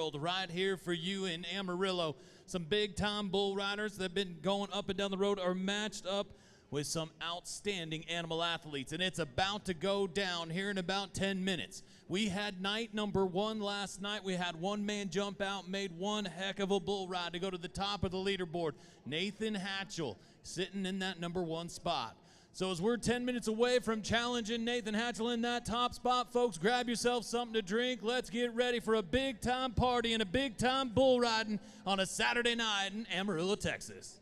world right here for you in Amarillo. Some big-time bull riders that have been going up and down the road are matched up with some outstanding animal athletes, and it's about to go down here in about 10 minutes. We had night number 1 last night. We had one man jump out, made one heck of a bull ride to go to the top of the leaderboard. Nathan Hatchell sitting in that number 1 spot. So as we're 10 minutes away from challenging Nathan Hatchell in that top spot, folks, grab yourself something to drink. Let's get ready for a big-time party and a big-time bull riding on a Saturday night in Amarillo, Texas.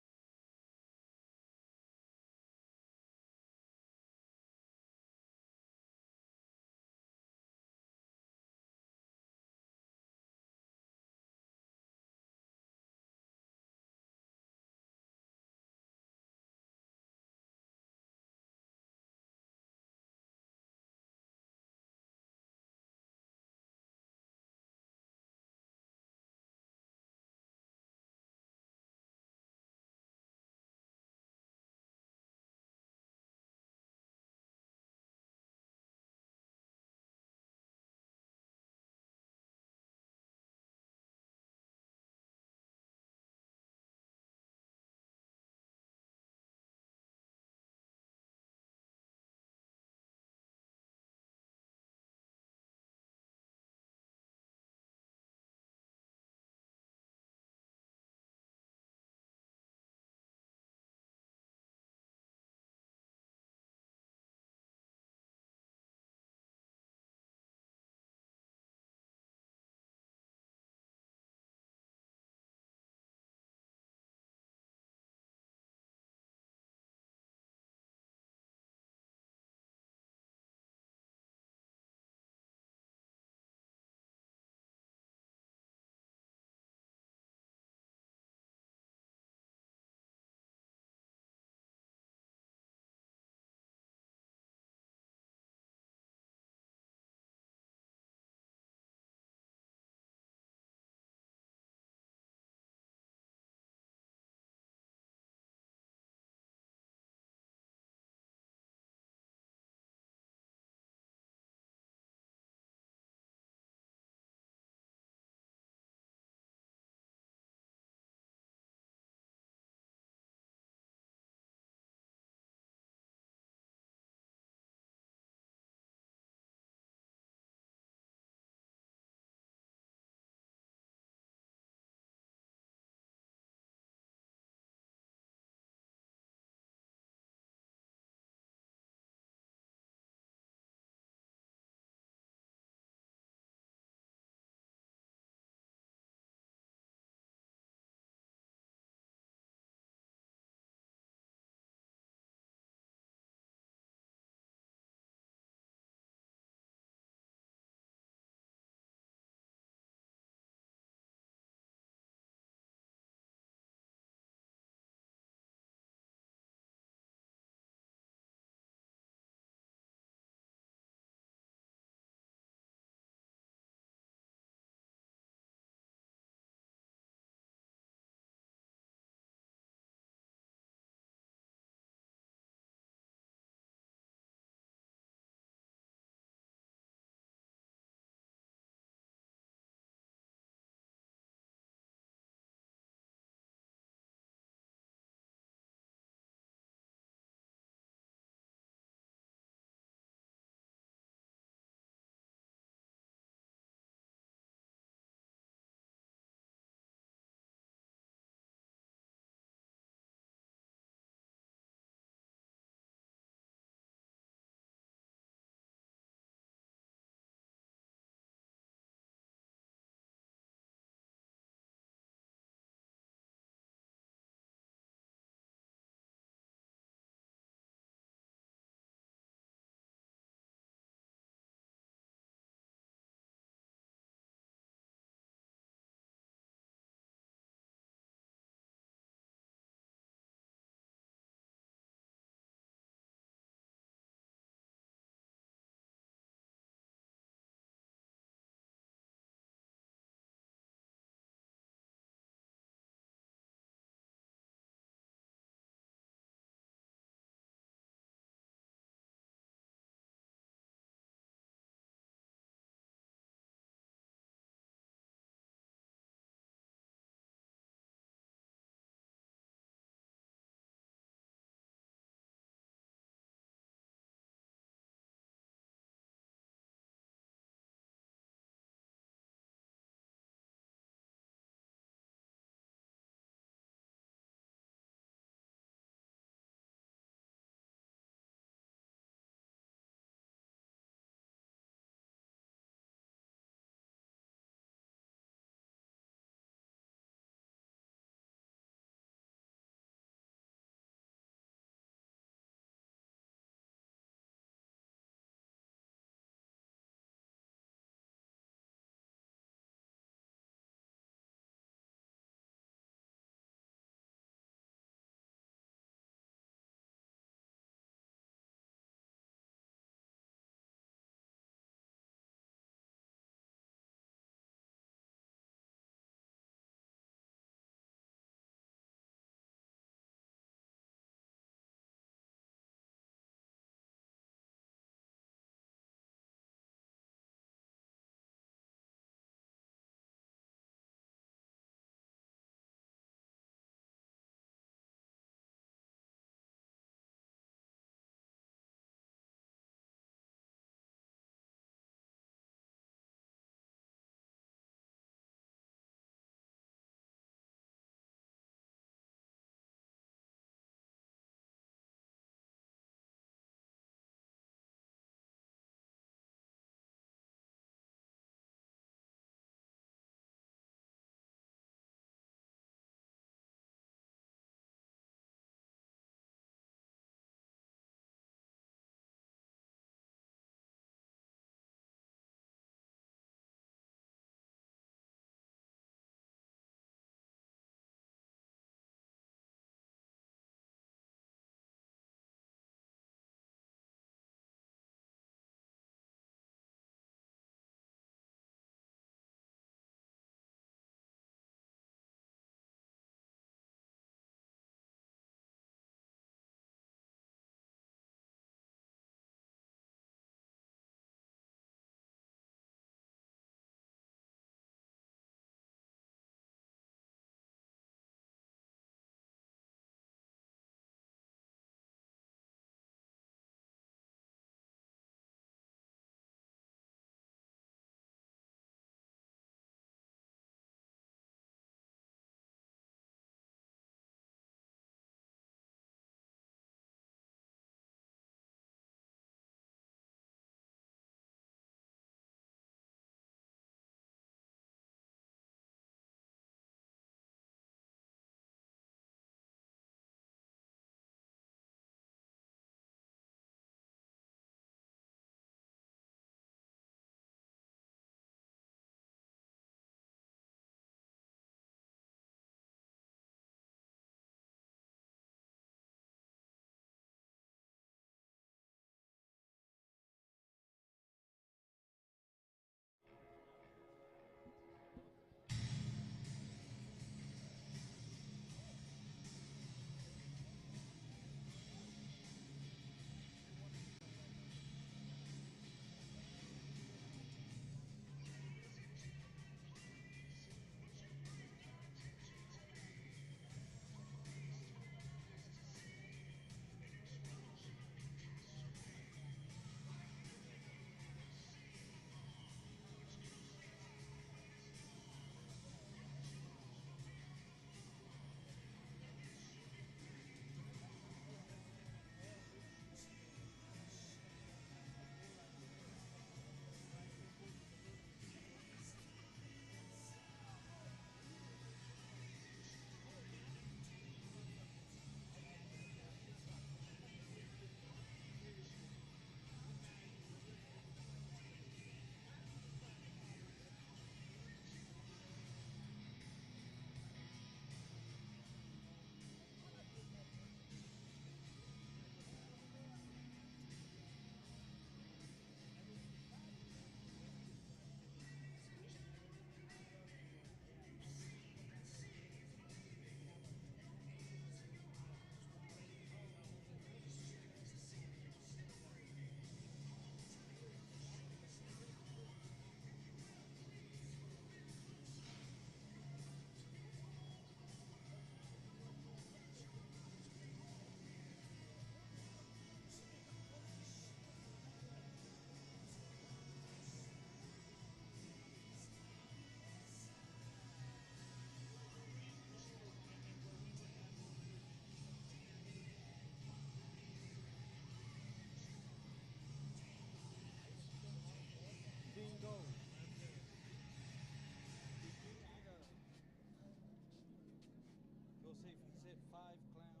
say, he said five clown.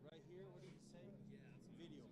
Right here, what did he say? Yeah, video.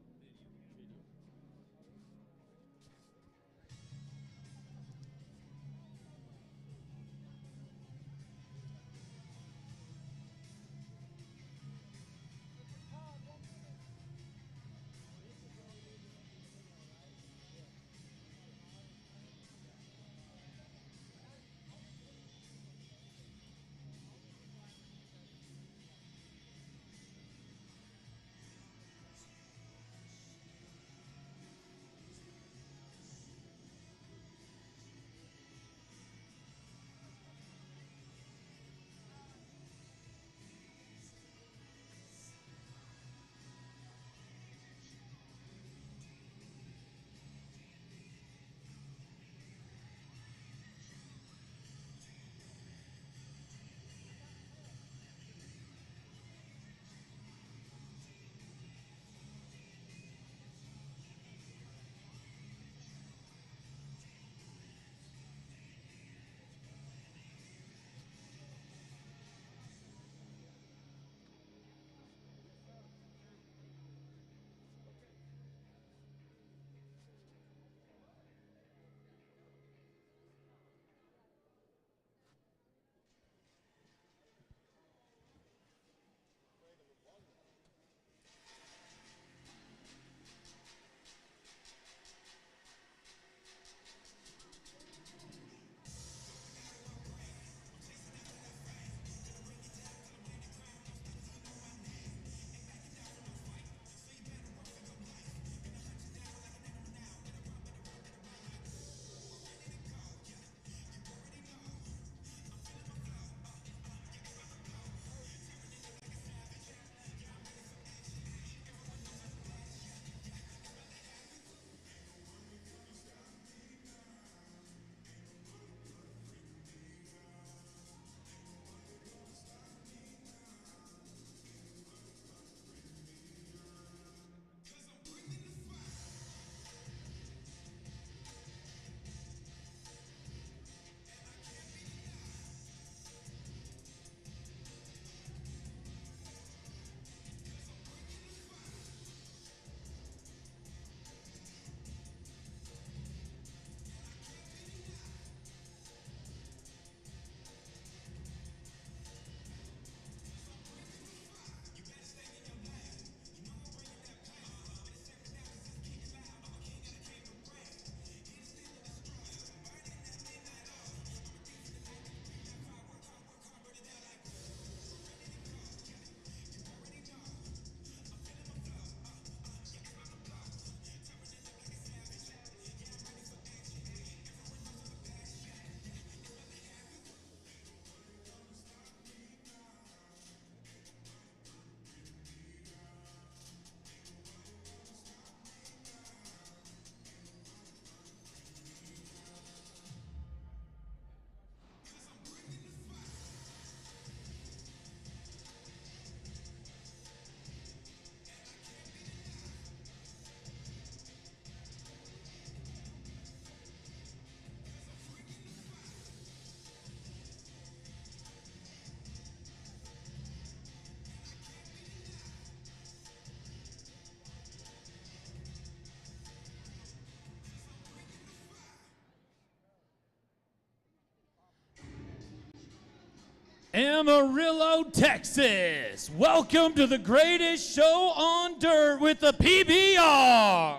Amarillo, Texas. Welcome to the greatest show on dirt with the PBR.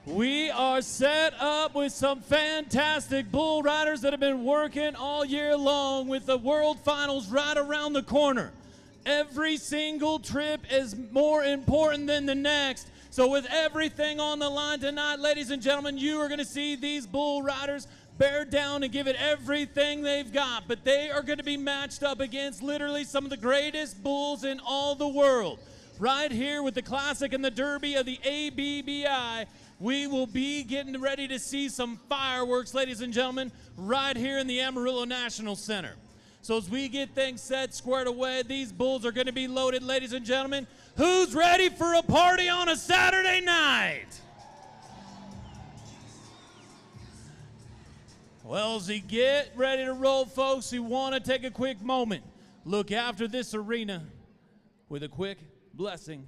We are set up with some fantastic bull riders that have been working all year long with the World Finals right around the corner. Every single trip is more important than the next. So with everything on the line tonight, ladies and gentlemen, you are going to see these bull riders bear down and give it everything they've got. But they are going to be matched up against literally some of the greatest bulls in all the world. Right here with the Classic and the Derby of the ABBI, we will be getting ready to see some fireworks, ladies and gentlemen, right here in the Amarillo National Center. So as we get things set, squared away, these bulls are going to be loaded, ladies and gentlemen. Who's ready for a party on a Saturday night? Well, as we get ready to roll, folks, we want to take a quick moment. look after this arena with a quick blessing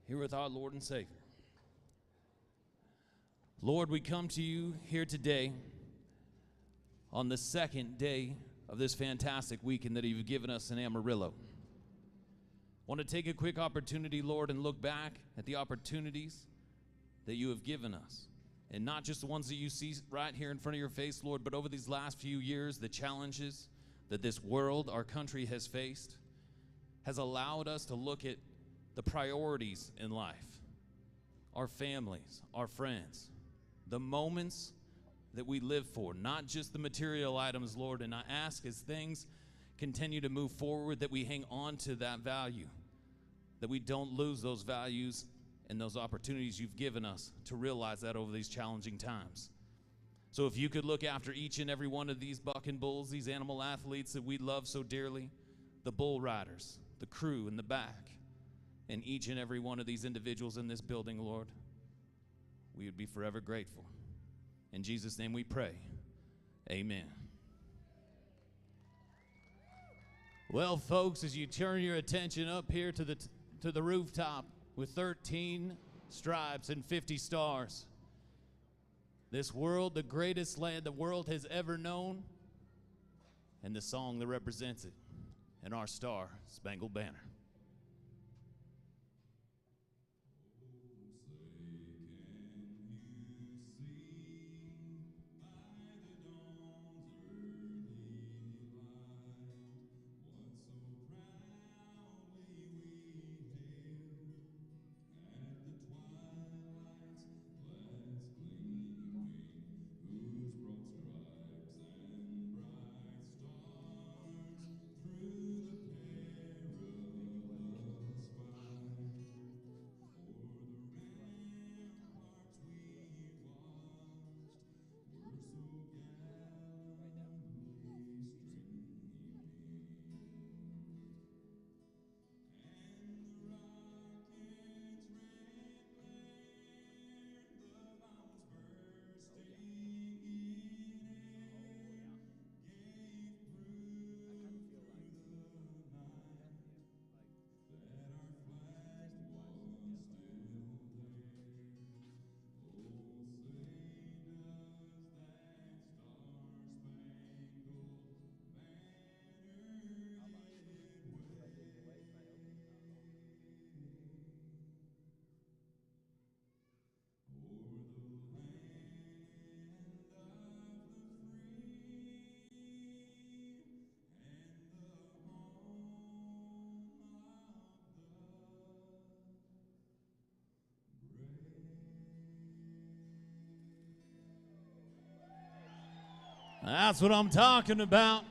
here with our Lord and Savior. Lord, we come to you here today on the second day of this fantastic weekend that you've given us in Amarillo. I want to take a quick opportunity, Lord, and look back at the opportunities that you have given us. And not just the ones that you see right here in front of your face, Lord, but over these last few years, the challenges that this world, our country has faced, has allowed us to look at the priorities in life, our families, our friends, the moments that we live for, not just the material items, Lord. And I ask as things continue to move forward that we hang on to that value, that we don't lose those values and those opportunities you've given us to realize that over these challenging times. So if you could look after each and every one of these bucking bulls, these animal athletes that we love so dearly, the bull riders, the crew in the back, and each and every one of these individuals in this building, Lord, we would be forever grateful. In Jesus' name we pray. Amen. Well, folks, as you turn your attention up here to the rooftop with 13 stripes and 50 stars, this world, the greatest land the world has ever known, and the song that represents it, and our star, Spangled Banner. That's what I'm talking about.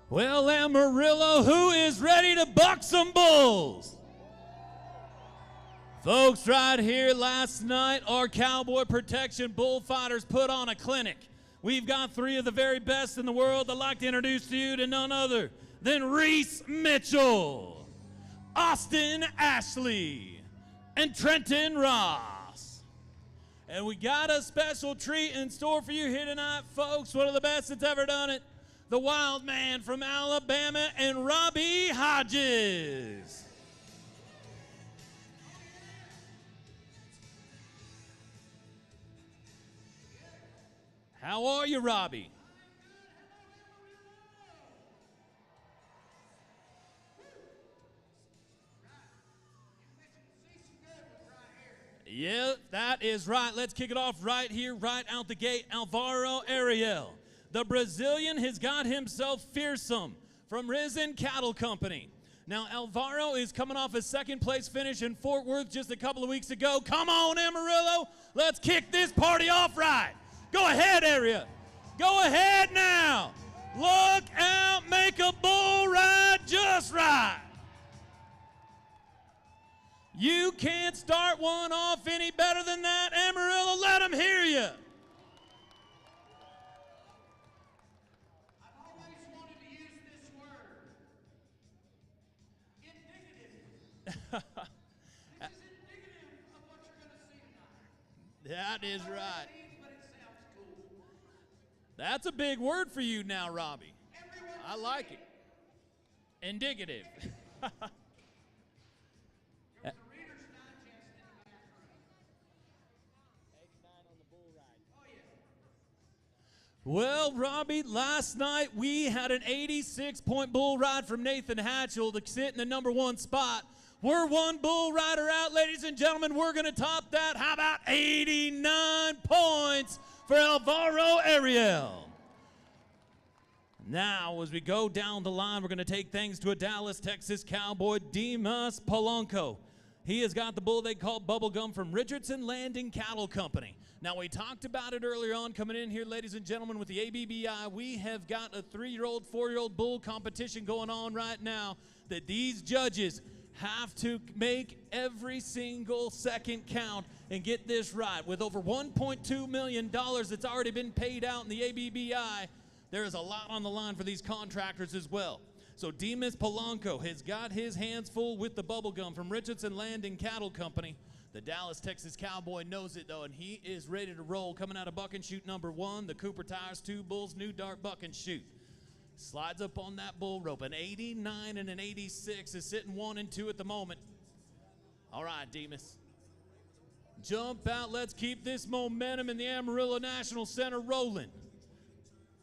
Well, Amarillo, who is ready to buck some bulls? Folks, right here last night, our Cowboy Protection Bullfighters put on a clinic. We've got three of the very best in the world. I'd like to introduce you to none other than Reese Mitchell, Austin Ashley, and Trenton Ross. And we got a special treat in store for you here tonight, folks. One of the best that's ever done it. The Wild Man from Alabama and Robbie Hodges. How are you, Robbie? Yeah, that is right. Let's kick it off right here, right out the gate. Alvaro Ariel. The Brazilian has got himself fearsome from Risen Cattle Company. Now, Alvaro is coming off a second place finish in Fort Worth just a couple of weeks ago. Come on, Amarillo. Let's kick this party off right. Go ahead, Ariel. Go ahead now. Look out. Make a bull ride just right. You can't start one off any better than that, Amarillo. Let them hear you. That is right. That's a big word for you now, Robbie. I like it. Indicative. Well, Robbie, last night we had an 86-point bull ride from Nathan Hatchell to sit in the #1 spot. We're one bull rider out, ladies and gentlemen. We're going to top that. How about 89 points for Alvaro Ariel? Now, as we go down the line, we're going to take things to a Dallas, Texas cowboy, Dimas Polanco. He has got the bull they call Bubblegum from Richardson Landing Cattle Company. Now, we talked about it earlier on coming in here, ladies and gentlemen, with the ABBI. We have got a 3-year-old, 4-year-old bull competition going on right now that these judges have to make every single second count and get this right. With over $1.2 million that's already been paid out in the ABBI, there is a lot on the line for these contractors as well. So Dimas Polanco has got his hands full with the Bubblegum from Richardson Landing Cattle Company. The Dallas, Texas Cowboy knows it, though, and he is ready to roll. Coming out of buck and shoot #1, the Cooper Tires 2 Bulls New Dart Buck and Shoot. Slides up on that bull rope. An 89 and an 86 is sitting 1 and 2 at the moment. All right, Dimas. Jump out. Let's keep this momentum in the Amarillo National Center rolling.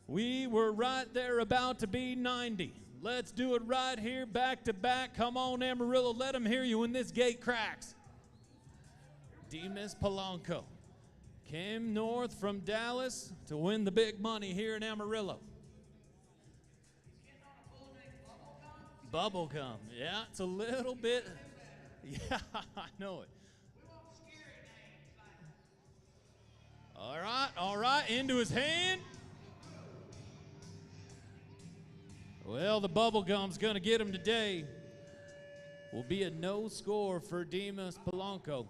We were right there about to be 90. Let's do it right here, back to back. Come on, Amarillo. Let them hear you when this gate cracks. Dimas Polanco came north from Dallas to win the big money here in Amarillo. Bubblegum. Yeah, it's a little bit. Yeah, I know it. All right, into his hand. Well, the Bubblegum's going to get him today. Will be a no score for Dimas Polanco.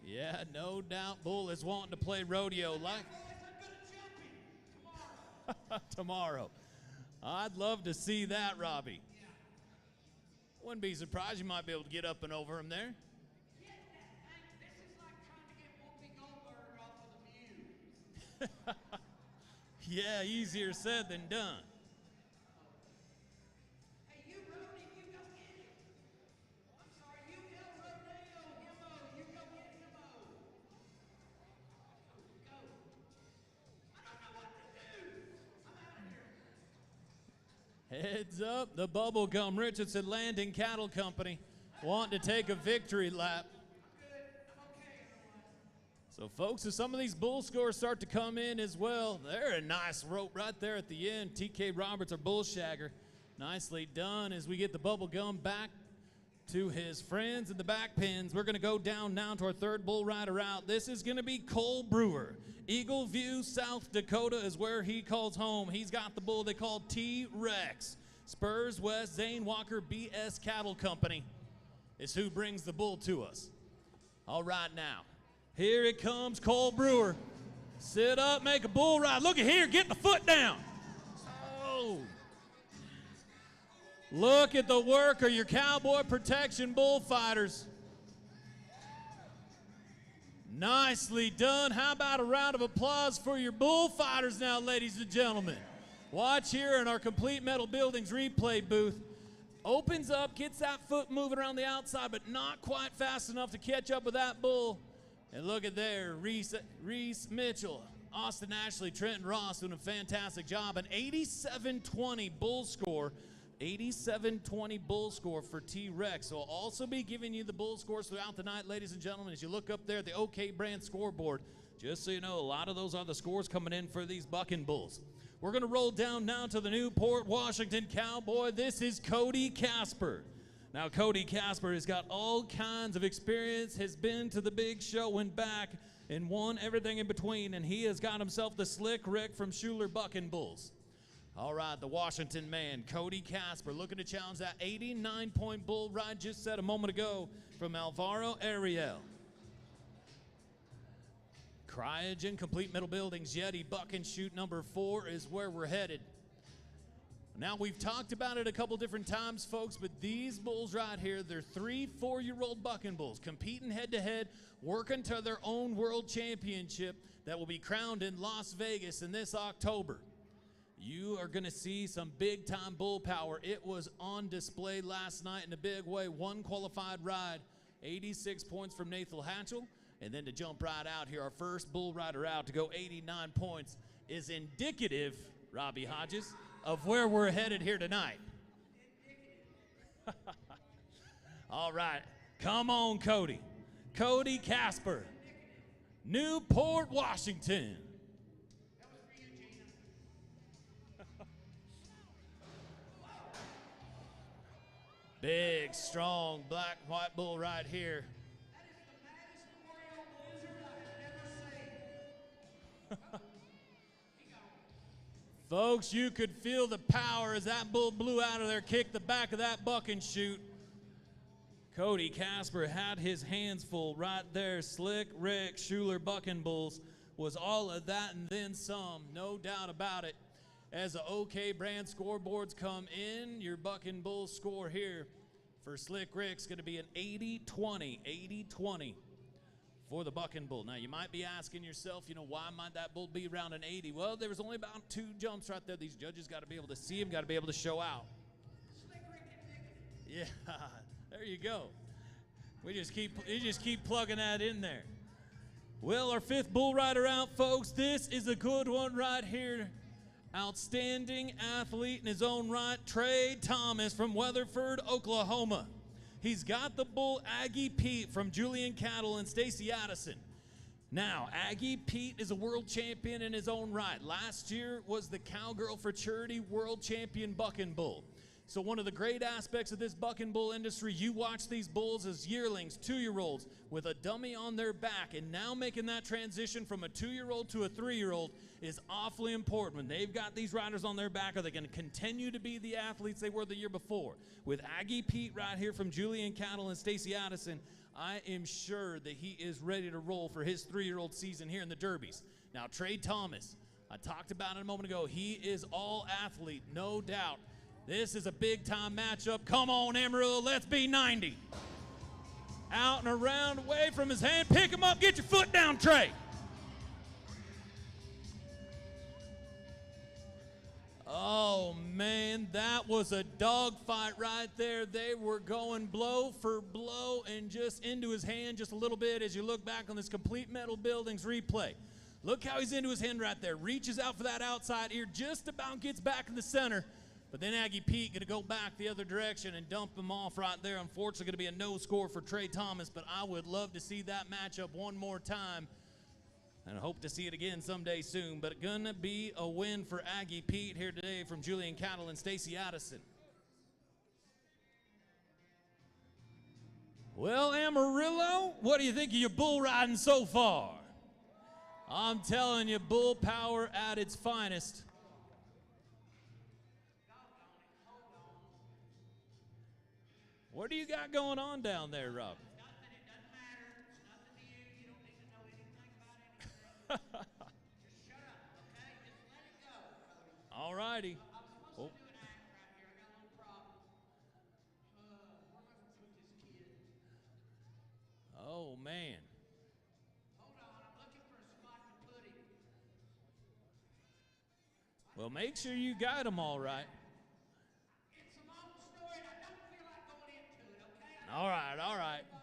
Yeah, no doubt Bull is wanting to play rodeo like tomorrow. I'd love to see that, Robbie. Wouldn't be surprised you might be able to get up and over him there. Yeah, easier said than done. Heads up, the Bubblegum Richardson Landing Cattle Company wanting to take a victory lap. So, folks, as some of these bull scores start to come in as well, they're a nice rope right there at the end. TK Roberts, our bull shagger. Nicely done as we get the Bubblegum back to his friends in the back pins. We're going to go down now to our third bull rider out. This is going to be Cole Brewer. Eagle View, South Dakota is where he calls home. He's got the bull they call T-Rex. Spurs West Zane Walker BS Cattle Company is who brings the bull to us. All right, now, here it comes, Cole Brewer. Sit up, make a bull ride. Look at here, get the foot down. Oh. Look at the work of your cowboy protection bullfighters. Nicely done. How about a round of applause for your bullfighters now, ladies and gentlemen? Watch here in our Complete Metal Buildings replay booth. Opens up, gets that foot moving around the outside, but not quite fast enough to catch up with that bull. And look at there, Reese Mitchell, Austin Ashley, Trenton Ross doing a fantastic job. An 87-20 bull score. 87-20 bull score for T-Rex. So I'll also be giving you the bull scores throughout the night, ladies and gentlemen. As you look up there at the OK Brand scoreboard, just so you know, a lot of those are the scores coming in for these bucking bulls. We're going to roll down now to the Newport, Washington Cowboy. This is Cody Casper. Now, Cody Casper has got all kinds of experience, has been to the big show and back, and won everything in between, and he has got himself the Slick Rick from Schuler Bucking Bulls. All right, the Washington man, Cody Casper, looking to challenge that 89-point bull ride just said a moment ago from Alvaro Ariel. Cryogen, Complete Metal Buildings, Yeti, Buck and Shoot number 4 is where we're headed. Now, we've talked about it a couple different times, folks, but these bulls right here, they're 3-4-year-old bucking bulls, competing head-to-head, working to their own world championship that will be crowned in Las Vegas in this October. You are going to see some big-time bull power. It was on display last night in a big way. One qualified ride, 86 points from Nathan Hatchell. And then to jump right out here, our first bull rider out to go 89 points is indicative, Robbie Hodges, of where we're headed here tonight. All right, come on, Cody. Cody Casper, Newport, Washington. Big, strong, black, white bull right here. Folks, you could feel the power as that bull blew out of there, kicked the back of that buck and shoot. Cody Casper had his hands full right there. Slick Rick Schuler Bucking Bulls was all of that and then some, no doubt about it. As the OK Brand scoreboards come in, your Bucking Bulls score here for Slick Rick's going to be an 80-20, 80-20 for the Bucking Bull. Now, you might be asking yourself, you know, why might that bull be around an 80? Well, there was only about 2 jumps right there. These judges got to be able to see him, got to be able to show out. Yeah, there you go. You just keep plugging that in there. Well, our 5th bull rider out, folks. This is a good one right here. Outstanding athlete in his own right, Trey Thomas from Weatherford, Oklahoma. He's got the bull Aggie Pete from Julian Cattle and Stacy Addison. Now, Aggie Pete is a world champion in his own right. Last year was the Cowgirl Futurity World Champion Bucking Bull. So one of the great aspects of this bucking bull industry, you watch these bulls as yearlings, 2-year-olds, with a dummy on their back, and now making that transition from a 2-year-old to a 3-year-old is awfully important. When they've got these riders on their back, are they going to continue to be the athletes they were the year before? With Aggie Pete right here from Julian Cattle and Stacy Addison, I am sure that he is ready to roll for his 3-year-old season here in the Derbies. Now, Trey Thomas, I talked about it a moment ago. He is all athlete, no doubt. This is a big-time matchup. Come on, Amarillo, let's be 90. Out and around, away from his hand. Pick him up, get your foot down, Trey. Oh, man, that was a dogfight right there. They were going blow for blow and just into his hand just a little bit as you look back on this Complete Metal Buildings replay. Look how he's into his hand right there. Reaches out for that outside ear, just about gets back in the center. But then Aggie Pete going to go back the other direction and dump him off right there. Unfortunately, going to be a no score for Trey Thomas, but I would love to see that matchup one more time. And I hope to see it again someday soon. But going to be a win for Aggie Pete here today from Julian Cattle and Stacy Addison. Well, Amarillo, what do you think of your bull riding so far? I'm telling you, bull power at its finest. What do you got going on down there, Rob? Nothing. It doesn't matter. It's nothing to you. You don't need to know anything about anything. Just shut up, okay? Just let it go, Cody. All righty. I'm supposed to do an act right here. I got a little problem. Where am I going to put this kid? Oh, man. Hold on. I'm looking for a spot to put him. Well, make sure you guide them all right. It's a long story, and I don't feel like going into it, okay? All right, all right. I'm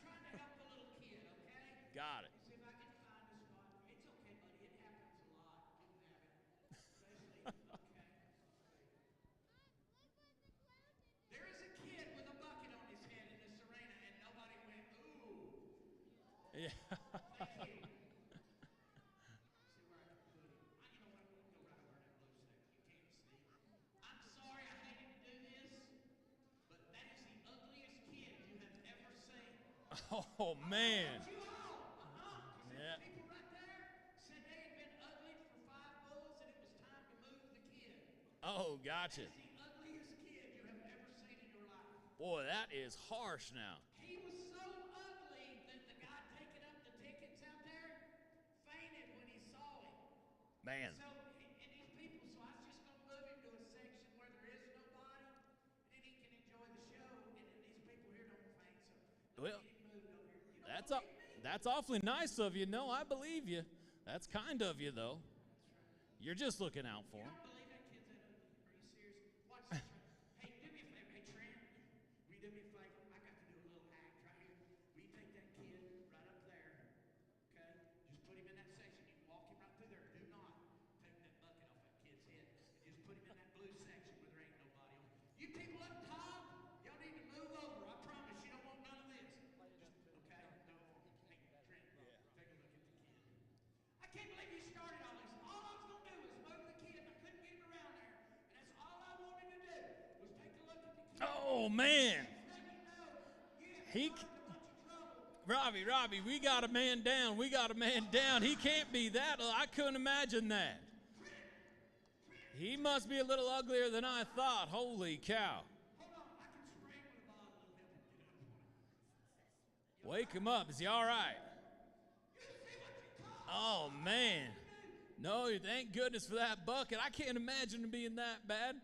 trying to help the little kid, okay? Got it. See if I can find a spot. It's okay, buddy. It happens a lot. You can have it. Okay. There is a kid with a bucket on his head in this arena, and nobody went, ooh. Yeah. Thank you. See where I can put him. You know what? I'm going to go right over that blue section. You can't see. I'm sorry I hated to do this, but that is the ugliest kid you have ever seen. Oh, man. You all. Because Yeah. people right there said they had been ugly for 5 bulls and it was time to move the kid. Oh, gotcha. That's the ugliest kid you have ever seen in your life. Boy, that is harsh now. He was so ugly that the guy taking up the tickets out there fainted when he saw him. Man. So, and these people, so I was just going to move him to a section where there is nobody, and then he can enjoy the show, and then these people here don't faint, so Well, let me get him moved over here. You don't That's believe me? that's awfully nice of you. No, I believe you. That's kind of you, though. You're just looking out for You him. don't believe that kid's that ugly. Are you serious? Watch this. Hey, do me a favor. Hey, Trent, will you do me a favor? I got to do a little act right here. Will you take that kid right up there, okay? Just put him in that section. You can walk him right through there. Do not take that bucket off that kid's head. And just put him in that blue section where there ain't nobody. You people up top, y'all need to move over. I promise you don't want none of this. Just, okay? No. Hey, Trent, take a look at the kid. I can't believe you started all this. All I was going to do was move the kid. I couldn't get him around there. And that's all I wanted to do was take a look at the kid. Oh, man. Let you know, yeah, He caused a bunch of trouble. Robbie, we got a man down. We got a man down. He can't be that. I couldn't imagine that. He must be a little uglier than I thought. Holy cow. Hold on, I can spray him with a bottle and help him get up. Wake him up. Is he all right? You see what you caused? Oh, man. No, thank goodness for that bucket. I can't imagine him being that bad.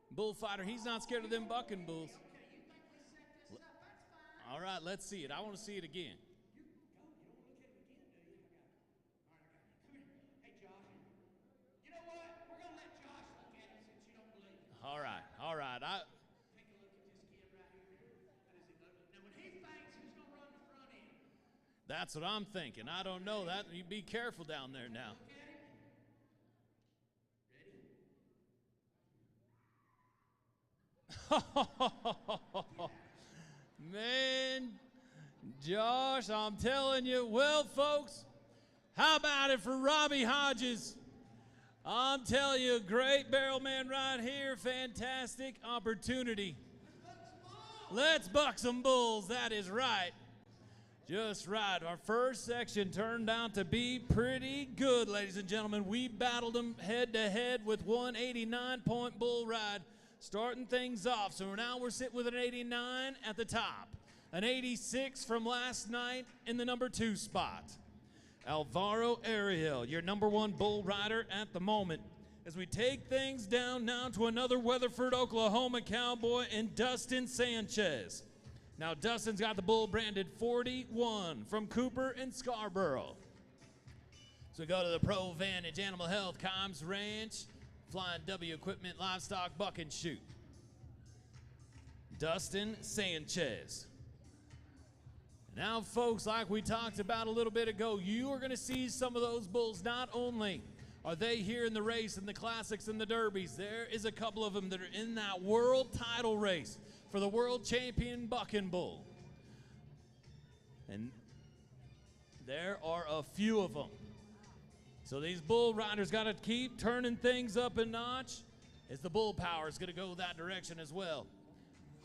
Bullfighter, he's not scared of them bucking bulls. Okay, you think we set this up? That's fine. All right, let's see it. I want to see it again. You don't look at him again, do you? I got it. All right, I got it. Come here. Hey, Josh. You know what? We're going to let Josh look at him since you don't believe it. All right. Take a look at this kid right here. That is the ugly. Now, when he faints, who's going to run the front end? That's what I'm thinking. I don't know that. You be careful down there now. Look at him. Ready? Man, Josh, I'm telling you. Well, folks, how about it for Robbie Hodges? I'm telling you, great barrel man right here. Fantastic opportunity. Let's buck some bulls. That is right. Just right. Our first section turned out to be pretty good, ladies and gentlemen. We battled them head to head with one 89-point bull ride, starting things off. So now we're sitting with an 89 at the top, an 86 from last night in the number 2 spot. Alvaro Ariel, your number 1 bull rider at the moment. As we take things down now to another Weatherford, Oklahoma cowboy and Dustin Sanchez. Now Dustin's got the bull branded 41 from Cooper and Scarborough. So we go to the Pro Vantage Animal Health Combs Ranch, Flying W Equipment, Livestock, Buck and Shoot. Dustin Sanchez. Now, folks, like we talked about a little bit ago, you are going to see some of those bulls. Not only are they here in the race and the classics and the derbies, there is a couple of them that are in that world title race for the world champion bucking bull. And there are a few of them. So these bull riders got to keep turning things up a notch as the bull power is going to go that direction as well.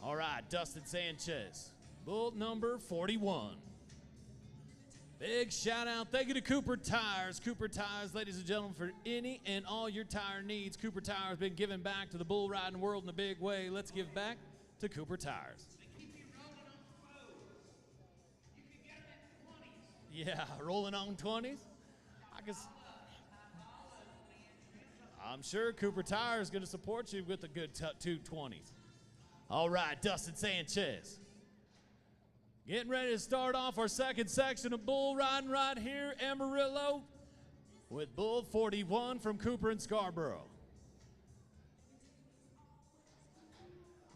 All right, Dustin Sanchez. Bull number 41. Big shout out. Thank you to Cooper Tires. Cooper Tires, ladies and gentlemen, for any and all your tire needs. Cooper Tires has been giving back to the bull riding world in a big way. Let's give back to Cooper Tires. Yeah, rolling on 20s. I'm sure Cooper Tires is going to support you with a good 220s. All right, Dustin Sanchez. Getting ready to start off our second section of bull riding right here, Amarillo, with Bull 41 from Cooper and Scarborough.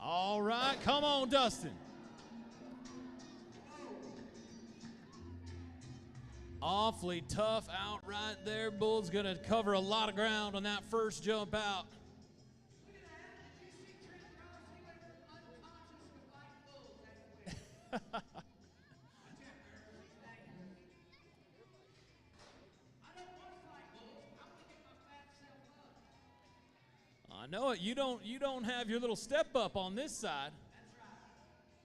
All right, come on, Dustin. Awfully tough out right there. Bull's gonna cover a lot of ground on that first jump out. I know it. You don't have your little step up on this side.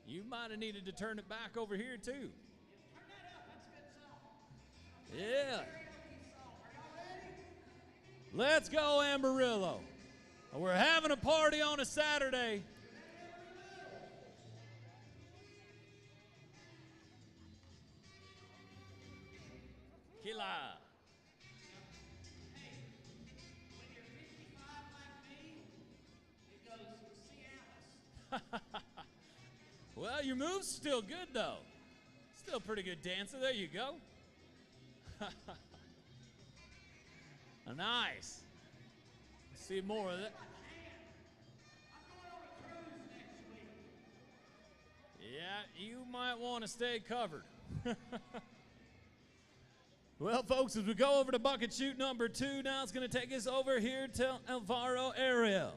You might have needed to turn it back over here too. Yeah. Let's go, Amarillo. We're having a party on a Saturday. Killa. Well, your move's still good, though. Still a pretty good dancer. There you go. Nice. Let's see more of that. Yeah, you might want to stay covered. Well, folks, as we go over to bucket chute number 2, now it's going to take us over here to Alvaro Ariel.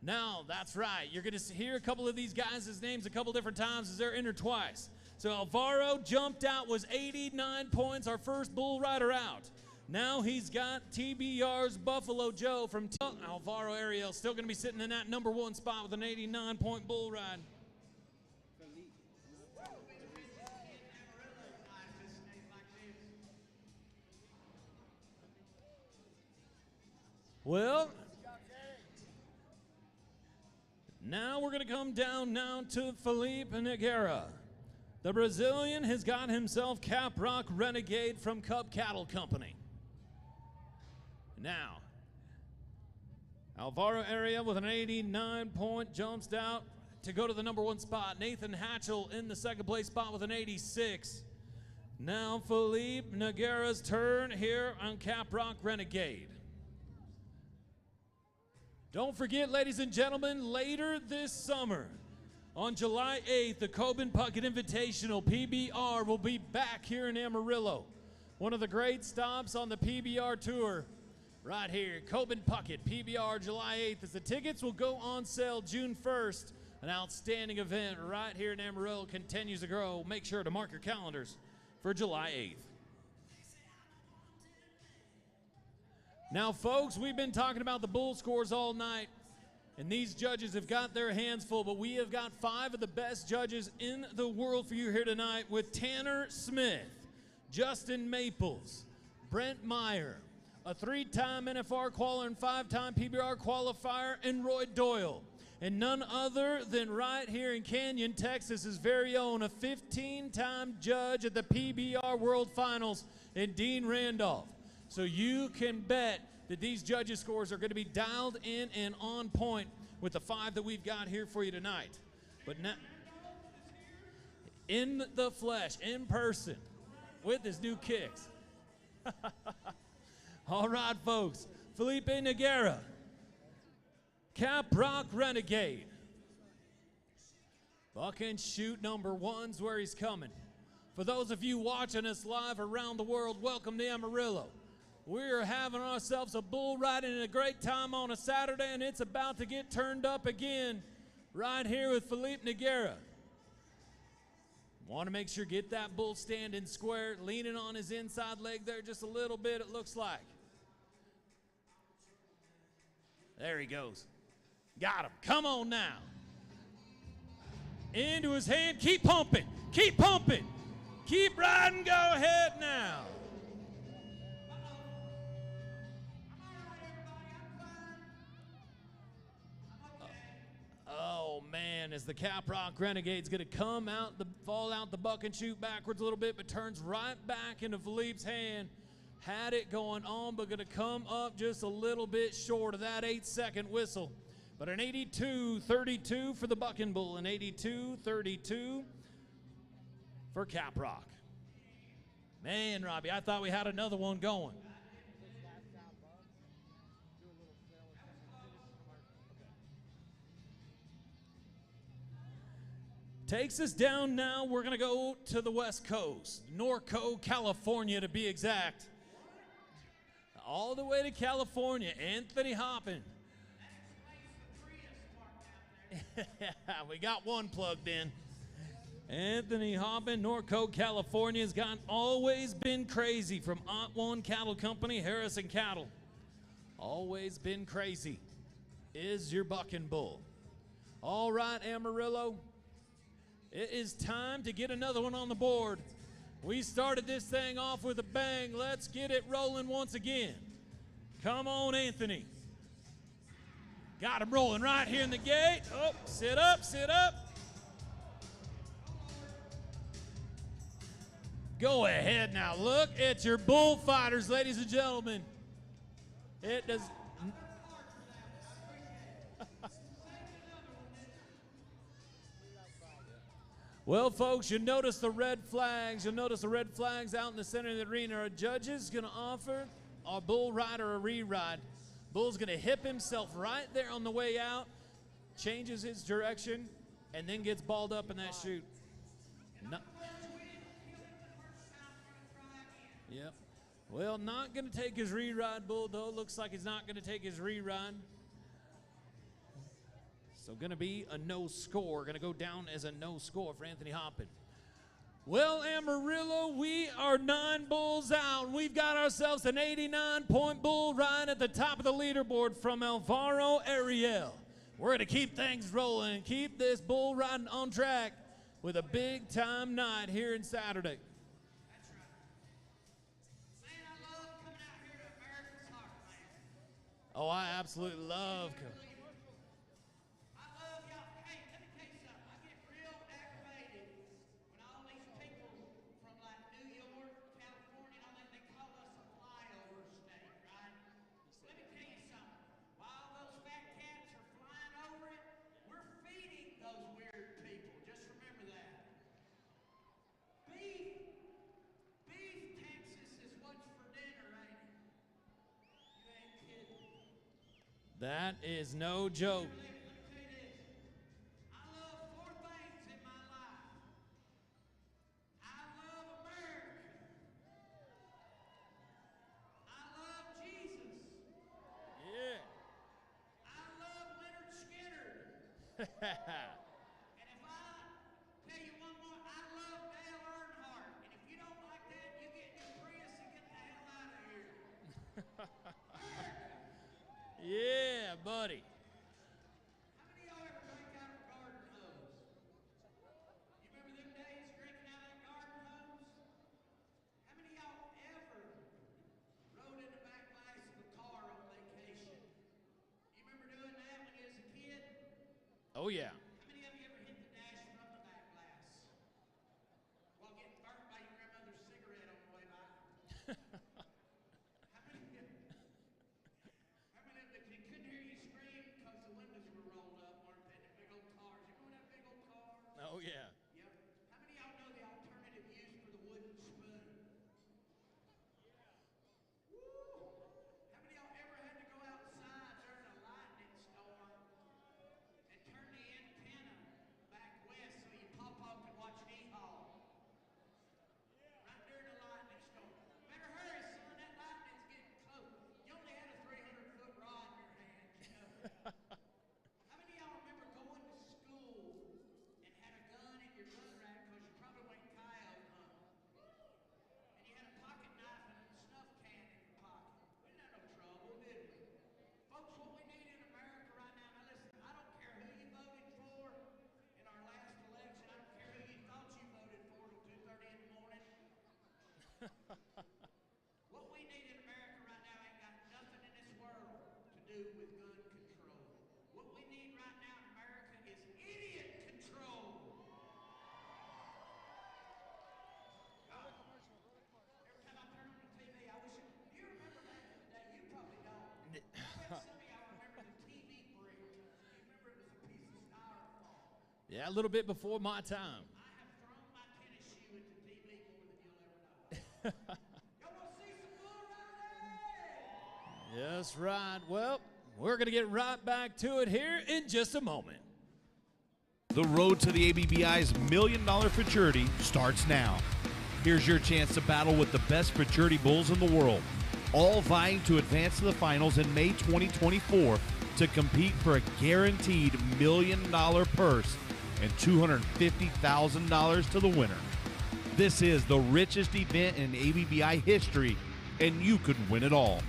Now, that's right. You're going to hear a couple of these guys' names a couple different times as they're entered twice. So Alvaro jumped out, was 89 points, our first bull rider out. Now he's got TBR's Buffalo Joe from Alvaro Ariel, still going to be sitting in that number 1 spot with an 89-point bull ride. Well, now we're going to come down now to Felipe Nogueira. The Brazilian has got himself Cap Rock Renegade from Cub Cattle Company. Now, Alvaro Ariel with an 89-point jumps out to go to the number 1 spot. Nathan Hatchell in the second place spot with an 86. Now Felipe Nogueira's turn here on Cap Rock Renegade. Don't forget, ladies and gentlemen, later this summer, on July 8th, the Coben Puckett Invitational PBR will be back here in Amarillo. One of the great stops on the PBR tour right here. Coben Puckett, PBR July 8th. As the tickets will go on sale June 1st. An outstanding event right here in Amarillo continues to grow. Make sure to mark your calendars for July 8th. Now, folks, we've been talking about the bull scores all night, and these judges have got their hands full, but we have got 5 of the best judges in the world for you here tonight with Tanner Smith, Justin Maples, Brent Meyer, a 3-time NFR qualifier and 5-time PBR qualifier, and Roy Doyle. And none other than right here in Canyon, Texas, his very own, a 15-time judge at the PBR World Finals, and Dean Randolph. So you can bet that these judges' scores are going to be dialed in and on point with the 5 that we've got here for you tonight. But now, in the flesh, in person, with his new kicks. All right, folks. Felipe Nogueira, Cap Rock Renegade. Buck and shoot number 1's where he's coming. For those of you watching us live around the world, welcome to Amarillo. We're having ourselves a bull riding and a great time on a Saturday, and it's about to get turned up again right here with Felipe Nogueira. Want to make sure get that bull standing square, leaning on his inside leg there just a little bit, it looks like. There he goes. Got him. Come on now. into his hand. Keep pumping. Keep pumping. Keep riding. Go ahead now. Oh man, as the Caprock Renegade's gonna come out, fall out the buck and shoot backwards a little bit, but turns right back into Philippe's hand. Had it going on, but gonna come up just a little bit short of that 8-second whistle. But an 82-32 for the Bucking Bull, an 82-32 for Caprock. Man, Robbie, I thought we had another one going. Takes us down now. We're going to go to the West Coast, Norco, California to be exact. All the way to California, Anthony Hoppin. We got one plugged in. Anthony Hoppin, Norco, California has always been crazy from Ott1 Cattle Company, Harrison Cattle. Always been crazy is your Bucking Bull. All right, Amarillo. It is time to get another one on the board. We started this thing off with a bang. Let's get it rolling once again. Come on, Anthony. Got him rolling right here in the gate. Oh, sit up, sit up. Go ahead now. Look at your bullfighters, ladies and gentlemen. It does. Well, folks, you notice the red flags. You'll notice the red flags out in the center of the arena. Our judge is going to offer our bull rider a re-ride. Bull's going to hip himself right there on the way out, changes his direction, and then gets balled up in that chute. No. Yep. Well, not going to take his re-ride, Bull, though. Looks like he's not going to take his re-ride. So going to be a no score. Going to go down as a no score for Anthony Hoppin. Well, Amarillo, we are 9 bulls out. We've got ourselves an 89-point bull ride at the top of the leaderboard from Alvaro Ariel. We're going to keep things rolling and keep this bull riding on track with a big-time night here in Saturday. That's right. Man, I love coming out here to America's Heart, man. Oh, I absolutely love coming. I love y'all. Hey, let me tell you something. I get real aggravated when all these people from like New York, California, and all that, they call us a flyover state, right? Let me tell you something. While those fat cats are flying over it, we're feeding those weird people. Just remember that. Beef Texas is what's for dinner, ain't it? You ain't kidding. That is no joke. Let me tell you this. I love 4 things in my life. I love America. I love Jesus. Yeah. I love Leonard Skinner. And if I tell you one more, I love Dale Earnhardt. And if you don't like that, you get in your Prius and get the hell out of here. Yeah, buddy. How many of y'all ever drank out of a garden hose? You remember them days drinking out of that garden hose? How many of y'all ever rode in the back glass of a car on vacation? You remember doing that when you was a kid? Oh, yeah. How many of you ever hit the dash from the back glass while getting burnt by your grandmother's cigarette on the way by? How many of you couldn't hear you scream because the windows were rolled up, weren't they? The big old cars. You remember that big old car? Oh, yeah. Yep. How many of y'all know the alternative use for the wooden spoon? Woo! How many of y'all ever had to go outside during a lightning storm and turn the do with gun control. What we need right now in America is idiot control. Every time I turn on the TV, I wish you remember back in the day. You probably don't. I bet some of y'all remember the TV brick. You remember it was a piece of styrofoam. Yeah, a little bit before my time. I have thrown my tennis shoe at the TV more than you'll ever know. Y'all want to see some bull riding? Yes, right. Well, we're going to get right back to it here in just a moment. The road to the ABBI's $1 Million Futurity starts now. Here's your chance to battle with the best futurity bulls in the world, all vying to advance to the finals in May 2024 to compete for a guaranteed $1 million purse and $250,000 to the winner. This is the richest event in ABBI history, and you could win it all.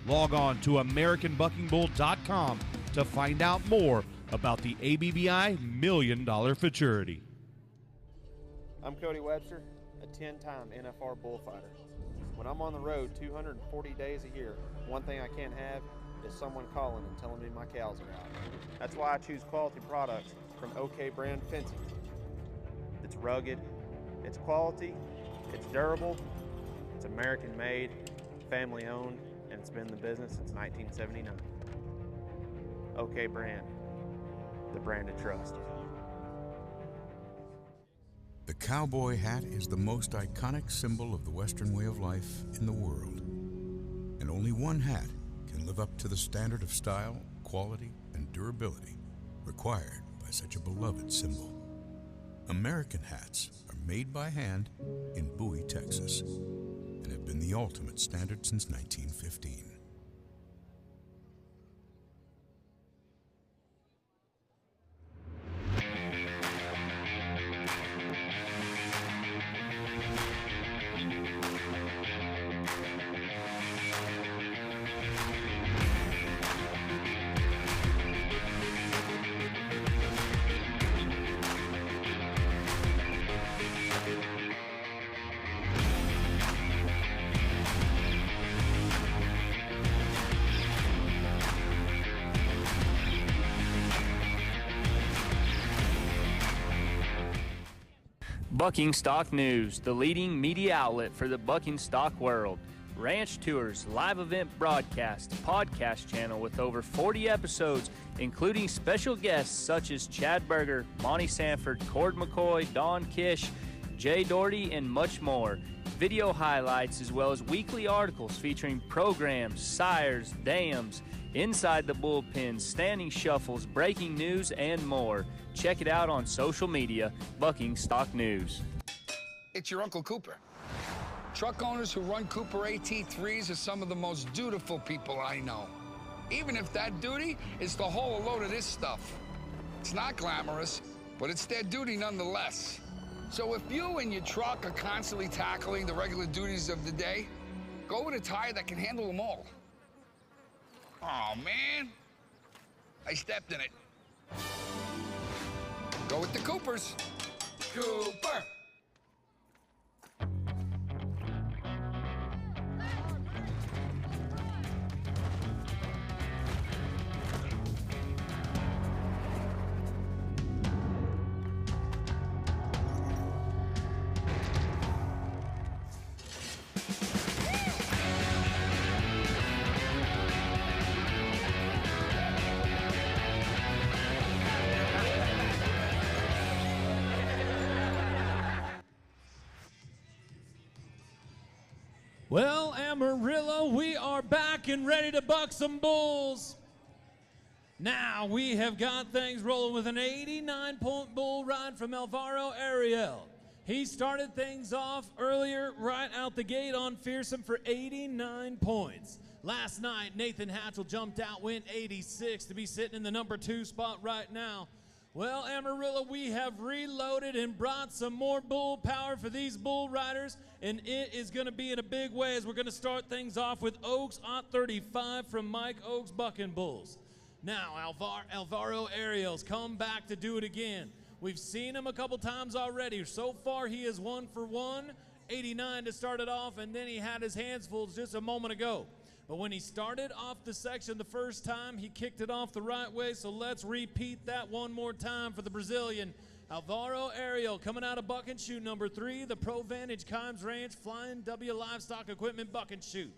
Log on to AmericanBuckingBull.com to find out more about the ABBI $1 Million Futurity. I'm Cody Webster, a 10-time NFR bullfighter. When I'm on the road 240 days a year, one thing I can't have is someone calling and telling me my cows are out. That's why I choose quality products from OK brand fencing. It's rugged, it's quality, it's durable, it's American made, family owned, and it's been in the business since 1979. OK brand, the brand to trust. The cowboy hat is the most iconic symbol of the Western way of life in the world. And only one hat can live up to the standard of style, quality, and durability required by such a beloved symbol. American hats are made by hand in Bowie, Texas, and have been the ultimate standard since 1915. Bucking Stock News, the leading media outlet for the bucking stock world. Ranch tours, live event broadcasts, podcast channel with over 40 episodes, including special guests such as Chad Berger, Monty Sanford, Cord McCoy, Don Kish, Jay Doherty, and much more. Video highlights as well as weekly articles featuring programs, sires, dams, inside the bullpens, standing shuffles, breaking news, and more. Check it out on social media, Bucking Stock News. It's your Uncle Cooper. Truck owners who run Cooper AT3s are some of the most dutiful people I know. Even if that duty is to haul a load of this stuff. It's not glamorous, but it's their duty nonetheless. So if you and your truck are constantly tackling the regular duties of the day, go with a tire that can handle them all. Oh, man. I stepped in it. Go with the Coopers. Cooper. Well, Amarillo, we are back and ready to buck some bulls. Now we have got things rolling with an 89-point bull ride from Alvaro Ariel. He started things off earlier right out the gate on Fearsome for 89 points. Last night, Nathan Hatchell jumped out, went 86 to be sitting in the number 2 spot right now. Well, Amarillo, we have reloaded and brought some more bull power for these bull riders, and it is going to be in a big way as we're going to start things off with Oaks Ot 35 from Mike Oaks Bucking Bulls. Now, Alvaro Ariel's come back to do it again. We've seen him a couple times already. So far, he is 1 for 1, 89 to start it off, and then he had his hands full just a moment ago. But when he started off the section the first time, he kicked it off the right way, so let's repeat that one more time for the Brazilian. Alvaro Ariel coming out of buck and shoot number 3, the Pro Vantage Kimes Ranch Flying W Livestock Equipment buck and shoot.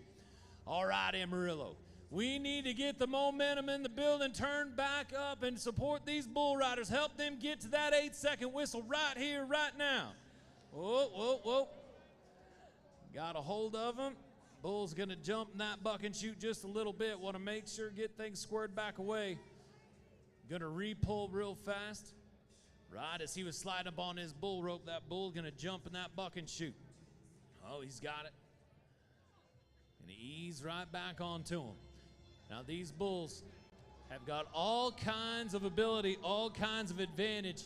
All right, Amarillo. We need to get the momentum in the building, turn back up, and support these bull riders. Help them get to that 8-second whistle right here, right now. Whoa, whoa, whoa. Got a hold of him. Bull's going to jump in that buck and shoot just a little bit. Want to make sure, get things squared back away. Going to re-pull real fast. Right as he was sliding up on his bull rope, that bull going to jump in that buck and shoot. Oh, he's got it. And ease right back onto him. Now these bulls have got all kinds of ability, all kinds of advantage.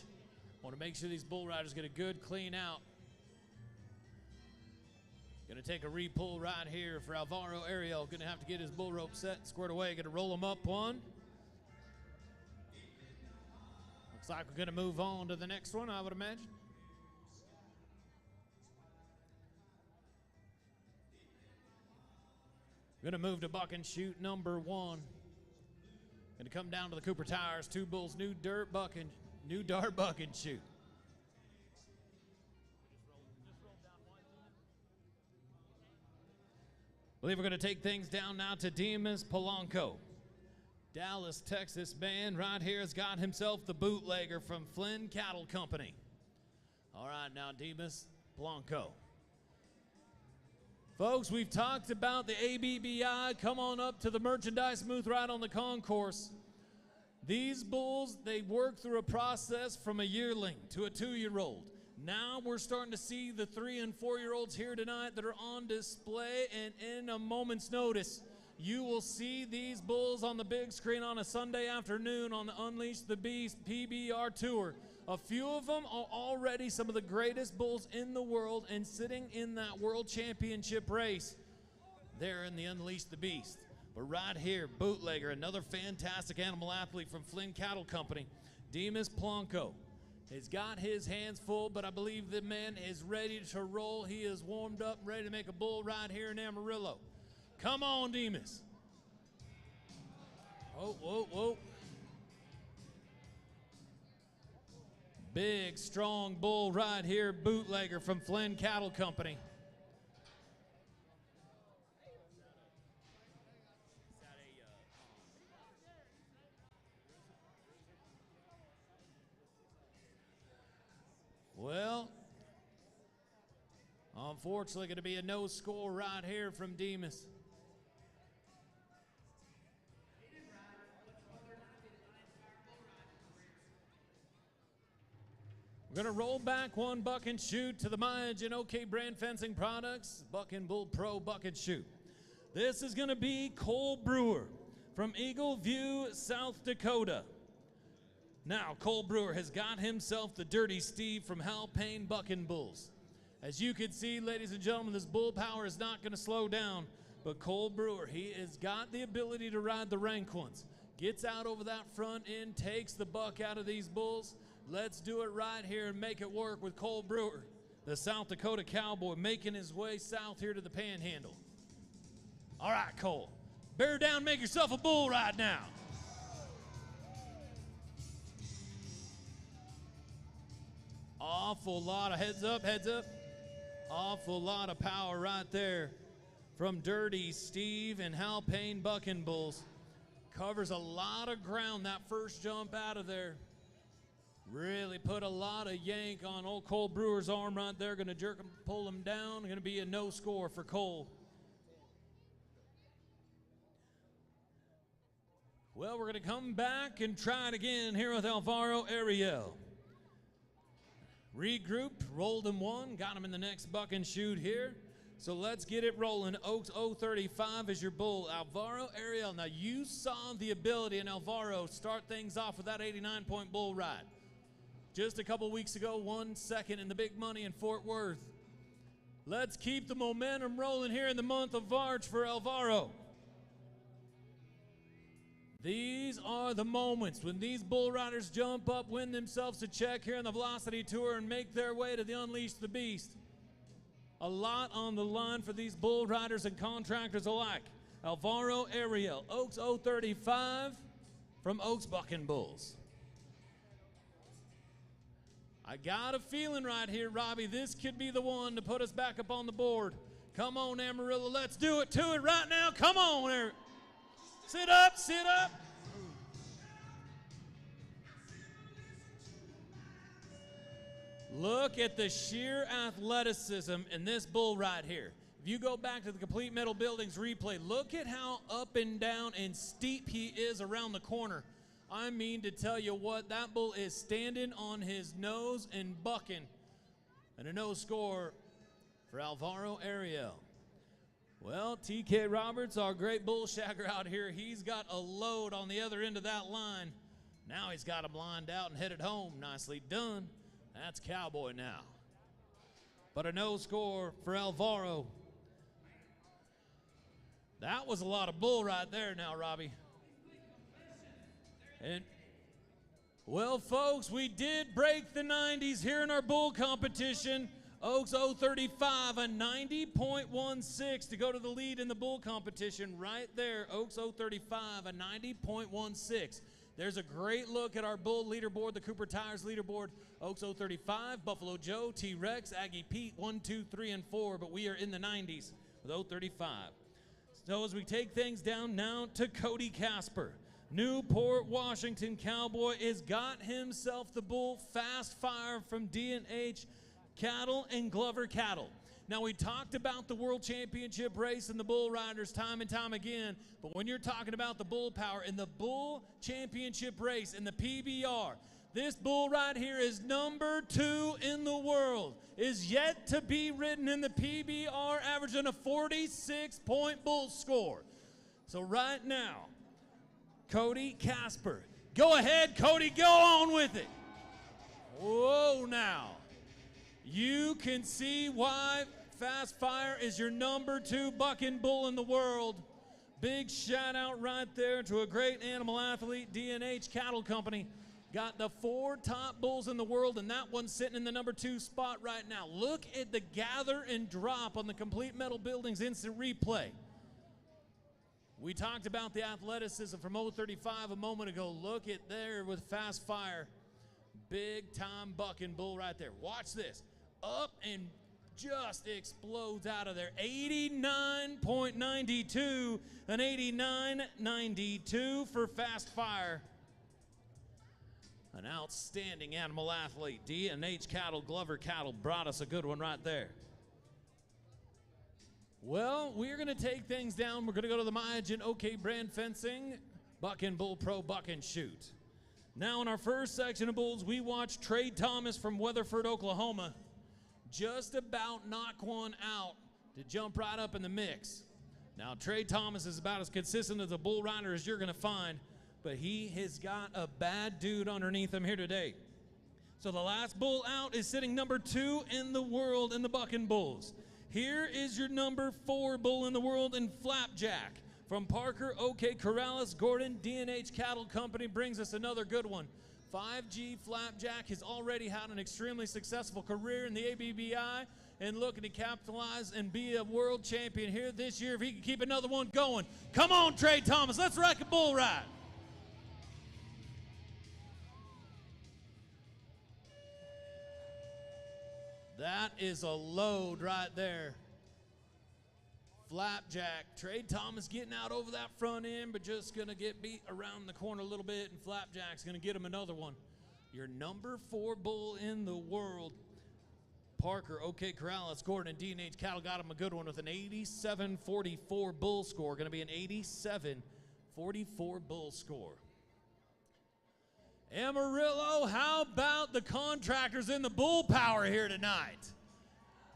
Want to make sure these bull riders get a good clean out. Gonna take a re-pull right here for Alvaro Ariel. Gonna have to get his bull rope set, squared away. Gonna roll him up one. Looks like we're gonna move on to the next one, I would imagine. We're gonna move to buck and shoot number 1. Gonna come down to the Cooper Tires, 2 bulls, new dart buck and shoot. I believe we're going to take things down now to Dimas Polanco. Dallas, Texas man right here has got himself the bootlegger from Flynn Cattle Company. All right, now Dimas Polanco. Folks, we've talked about the ABBI. Come on up to the merchandise booth right on the concourse. These bulls, they work through a process from a yearling to a 2-year-old. Now we're starting to see the 3- and 4-year-olds here tonight that are on display, and in a moment's notice, you will see these bulls on the big screen on a Sunday afternoon on the Unleash the Beast PBR Tour. A few of them are already some of the greatest bulls in the world and sitting in that World Championship race there in the Unleash the Beast. But right here, bootlegger, another fantastic animal athlete from Flynn Cattle Company, Dimas Polanco. He's got his hands full, but I believe the man is ready to roll. He is warmed up, ready to make a bull ride here in Amarillo. Come on, Dimas. Whoa, whoa, whoa. Big, strong bull right here, bootlegger from Flynn Cattle Company. Well, unfortunately, going to be a no score right here from Dimas. We're going to roll back one buck and shoot to the Mileage and OK Brand Fencing Products, Buck and Bull Pro Buck and Shoot. This is going to be Cole Brewer from Eagle View, South Dakota. Now, Cole Brewer has got himself the Dirty Steve from Hal Payne Bucking Bulls. As you can see, ladies and gentlemen, this bull power is not going to slow down, but Cole Brewer, he has got the ability to ride the rank ones. Gets out over that front end, takes the buck out of these bulls. Let's do it right here and make it work with Cole Brewer, the South Dakota cowboy, making his way south here to the Panhandle. All right, Cole, bear down, make yourself a bull right now. Awful lot of heads up, awful lot of power right there from Dirty Steve and Hal Payne Bucking Bulls. Covers a lot of ground that first jump out of there. Really put a lot of yank on old Cole Brewer's arm right there. Going to jerk him, pull him down. Going to be a no score for Cole. Well, we're going to come back and try it again here with Alvaro Ariel. Regrouped, rolled him one, got him in the next buck and shoot here. So let's get it rolling. Oaks 035 is your bull, Alvaro Ariel. Now you saw the ability in Alvaro start things off with that 89-point bull ride. Just a couple weeks ago, 1 second in the big money in Fort Worth. Let's keep the momentum rolling here in the month of March for Alvaro. These are the moments when these bull riders jump up, win themselves a check here on the Velocity Tour, and make their way to the Unleash the Beast. A lot on the line for these bull riders and contractors alike. Alvaro Ariel, Oaks 035 from Oaks Bucking Bulls. I got a feeling right here, Robbie, this could be the one to put us back up on the board. Come on, Amarillo, let's do it to it right now. Come on, Ariel. Sit up, sit up. Look at the sheer athleticism in this bull right here. If you go back to the complete metal buildings replay, look at how up and down and steep he is around the corner. I mean to tell you what, that bull is standing on his nose and bucking. And a no score for Alvaro Ariel. Well, TK Roberts, our great bull shagger out here, he's got a load on the other end of that line. Now he's got him lined out and headed home. Nicely done. That's Cowboy now. But a no score for Alvaro. That was a lot of bull right there now, Robbie. And, well, folks, we did break the 90s here in our bull competition. Oaks 035, a 90.16 to go to the lead in the bull competition right there. Oaks 035, a 90.16. There's a great look at our bull leaderboard, the Cooper Tires leaderboard. Oaks 035, Buffalo Joe, T-Rex, Aggie Pete, 1, 2, 3, and 4, but we are in the 90s with 035. So as we take things down now to Cody Casper. Newport, Washington Cowboy has got himself the bull Fast Fire from D&H Cattle and Glover Cattle. Now, we talked about the World Championship race and the bull riders time and time again, but when you're talking about the bull power in the Bull Championship race in the PBR, this bull right here is number 2 in the world, is yet to be ridden in the PBR, averaging a 46-point bull score. So right now, Cody Casper. Go ahead, Cody, go on with it. Whoa, now. You can see why Fast Fire is your number 2 bucking bull in the world. Big shout out right there to a great animal athlete, D&H Cattle Company. Got the 4 top bulls in the world, and that one's sitting in the number 2 spot right now. Look at the gather and drop on the complete metal buildings instant replay. We talked about the athleticism from 035 a moment ago. Look at there with Fast Fire. Big time bucking bull right there. Watch this. Up and just explodes out of there. 89.92, an 89.92 for Fast Fire. An outstanding animal athlete. D&H Cattle, Glover Cattle brought us a good one right there. Well, we're going to take things down. We're going to go to the Myagin OK Brand Fencing, Buck and Bull Pro Buck and Shoot. Now in our first section of bulls, we watch Trey Thomas from Weatherford, Oklahoma, just about knock one out to jump right up in the mix. Now Trey Thomas is about as consistent as a bull rider as you're going to find, but he has got a bad dude underneath him here today. So the last bull out is sitting number 2 in the world in the bucking bulls. Here is your number 4 bull in the world in Flapjack. From Parker, OK Corrales, Gordon, D&H Cattle Company brings us another good one. 5G Flapjack has already had an extremely successful career in the ABBI and looking to capitalize and be a world champion here this year if he can keep another one going. Come on, Trey Thomas, let's rock a bull ride. That is a load right there. Flapjack. Trey Thomas getting out over that front end, but just going to get beat around the corner a little bit, and Flapjack's going to get him another one. Your number 4 bull in the world, Parker, OK Corrales, Gordon, and D&H Cattle got him a good one with an 87.44 bull score. Going to be an 87.44 bull score. Amarillo, how about the contractors in the bull power here tonight?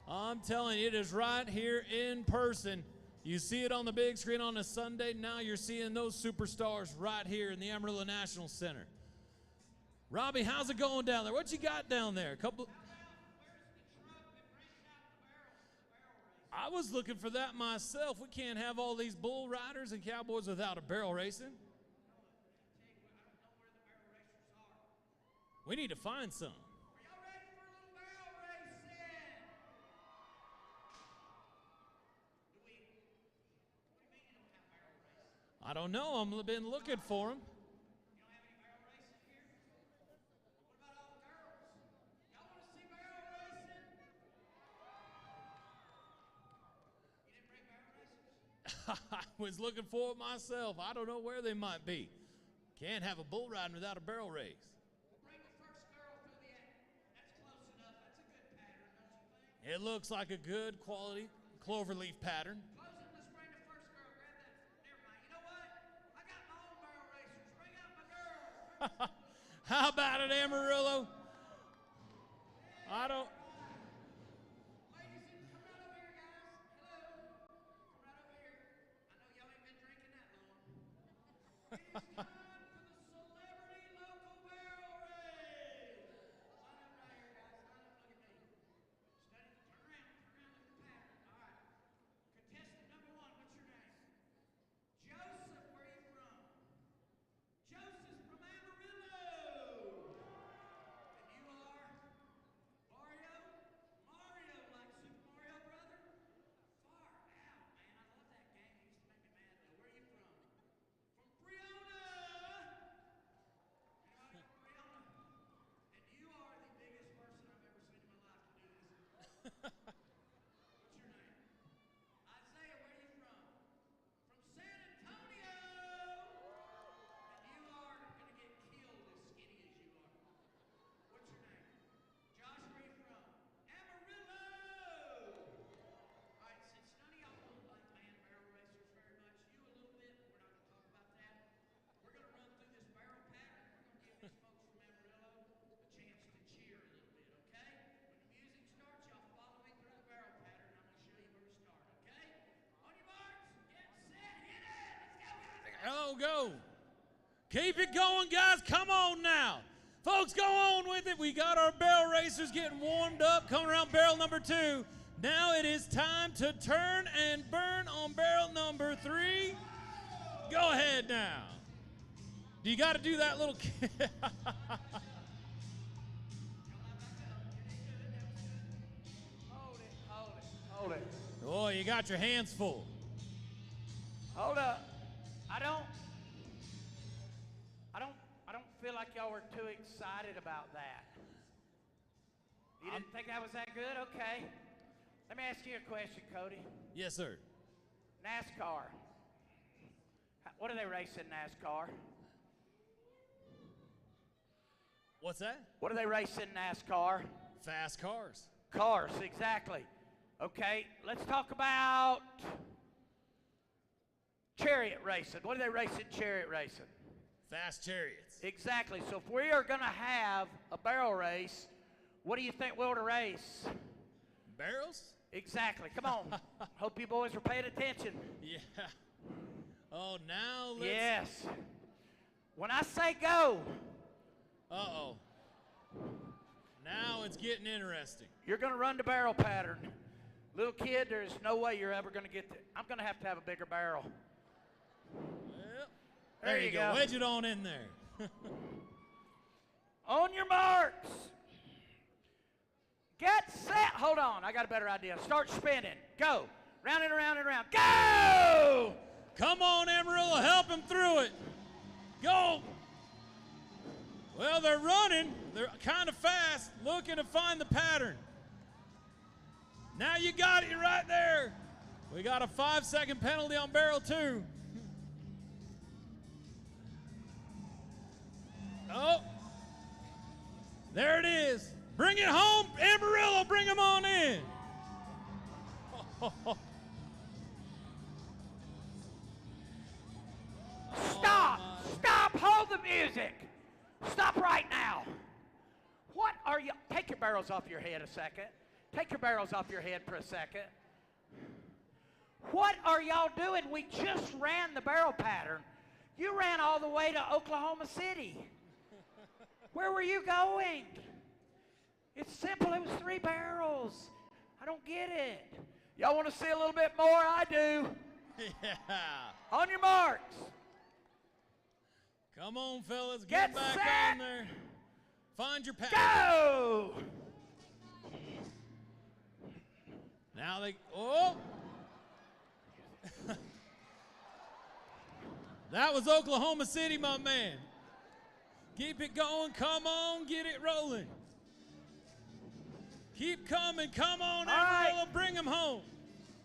I'm telling you, it is right here in person. You see it on the big screen on a Sunday. Now you're seeing those superstars right here in the Amarillo National Center. Robbie, how's it going down there? What you got down there? I was looking for that myself. We can't have all these bull riders and cowboys without a barrel racing. We need to find some. I don't know. I've been looking for them. You don't have any barrel racing here? What about all the girls? Y'all want to see barrel racing? You didn't bring barrel racers? I was looking for it myself. I don't know where they might be. Can't have a bull riding without a barrel race. Bring the first girl through the act. That's close enough. That's a good pattern, don't you think? It looks like a good quality cloverleaf pattern. Close it. Let's bring the first girl. Grab that. Never mind. You know what? I got my own barrel racers. Bring out my girls. How about it, Amarillo? I don't. Ladies, come right over here, guys. Hello. Come right over here. I know y'all ain't been drinking that long. It is time for the celebrity local barrel race. Line up right here, guys. Line up. Look at me. Study. Turn around. Turn around. Look at the pattern. All right. Contestant number 1. What's your name? Joseph. Where are you from? Joseph from Amarillo. And you are? Mario? Mario, like Super Mario Brother? Far out, man. I love that game. It used to make me mad, though. Where are you from? From Briona! Anybody from Briona? And you are the biggest person I've ever seen in my life to do this. What's your name? Isaiah, where are you from? From San Antonio! And you are going to get killed as skinny as you are. What's your name? Josh, where are you from? Amarillo! All right, since none of y'all don't like man barrel racers very much, you a little bit, but we're not going to talk about that. We're going to run through this barrel pattern. We're going to give these folks from Amarillo a chance to cheer a little bit, okay? When the music starts, y'all follow me through the barrel pattern. I'm going to show you where to start, okay? On your marks, get set, hit it! Let's go, guys! Oh, go. Keep it going, guys. Come on now. Folks, go on with it. We got our barrel racers getting warmed up, coming around barrel number 2. Now it is time to turn and burn on barrel number 3. Go ahead now. Do you got to do that little kid? Hold it. Boy, you got your hands full. Hold up. I don't feel like y'all were too excited about that. You didn't think that was that good? Okay. Let me ask you a question, Cody. Yes, sir. NASCAR. What do they race in NASCAR? What's that? What do they race in NASCAR? Fast cars. Cars, exactly. Okay, let's talk about chariot racing. What do they race in chariot racing? Fast chariots. Exactly. So if we are going to have a barrel race, what do you think we ought to race? Barrels? Exactly. Come on. Hope you boys are paying attention. Yeah. Oh, now let's... Yes. When I say go... Uh-oh. Now it's getting interesting. You're going to run the barrel pattern. Little kid, there's no way you're ever going to get there. I'm going to have a bigger barrel. Well, there you go. Wedge it on in there. On your marks. Get set. Hold on. I got a better idea. Start spinning. Go. Round and around and around. Go! Come on, Amarillo. Help him through it. Go. Well, they're running. They're kind of fast, looking to find the pattern. Now you got it. You're right there. We got a 5-second penalty on barrel 2. Oh. There it is. Bring it home, Amarillo. Bring him on in. Stop! Stop! Hold the music! Stop right now! What are you... Take your barrels off your head a second. Take your barrels off your head for a second. What are y'all doing? We just ran the barrel pattern. You ran all the way to Oklahoma City. Where were you going? It's simple. It was 3 barrels. I don't get it. Y'all want to see a little bit more? I do. Yeah. On your marks. Come on, fellas. Get back set. on there. Find your pattern. Go! Now they... Oh! That was Oklahoma City, my man. Keep it going. Come on, get it rolling. Keep coming. Come on, Amarillo. Bring him home.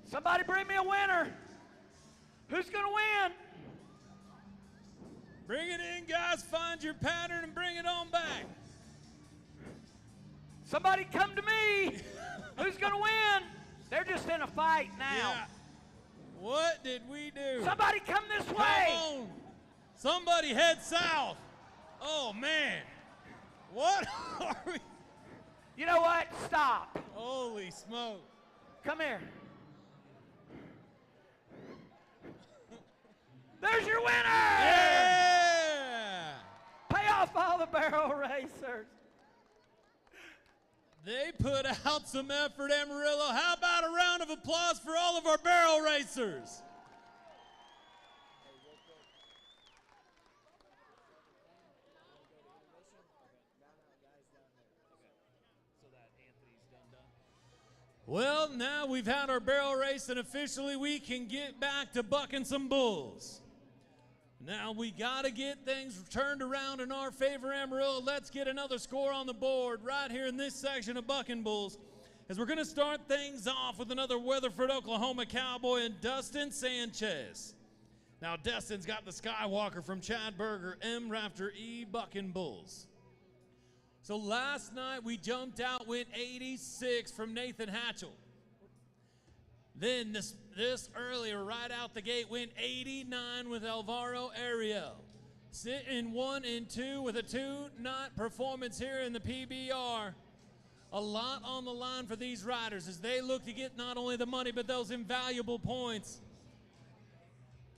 Somebody bring me a winner. Who's going to win? Bring it in, guys. Find your pattern and bring it on back. Somebody come to me. Who's going to win? They're just in a fight now. Yeah. What did we do? Somebody come this way. Come on. Somebody head south. Oh, man. What are we? You know what? Stop. Holy smoke. Come here. There's your winner. Yeah. Pay off all the barrel racers. They put out some effort, Amarillo. How about a round of applause for all of our barrel racers? Well, now we've had our barrel race, and officially we can get back to bucking some bulls. Now we got to get things turned around in our favor, Amarillo. Let's get another score on the board right here in this section of bucking bulls, as we're going to start things off with another Weatherford, Oklahoma cowboy and Dustin Sanchez. Now Dustin's got the Skywalker from Chad Berger, M. Rafter E. bucking bulls. So last night we jumped out with 86 from Nathan Hatchell. Then this earlier, right out the gate, went 89 with Alvaro Ariel. Sitting 1 and 2 with a 2-knot performance here in the PBR. A lot on the line for these riders as they look to get not only the money, but those invaluable points.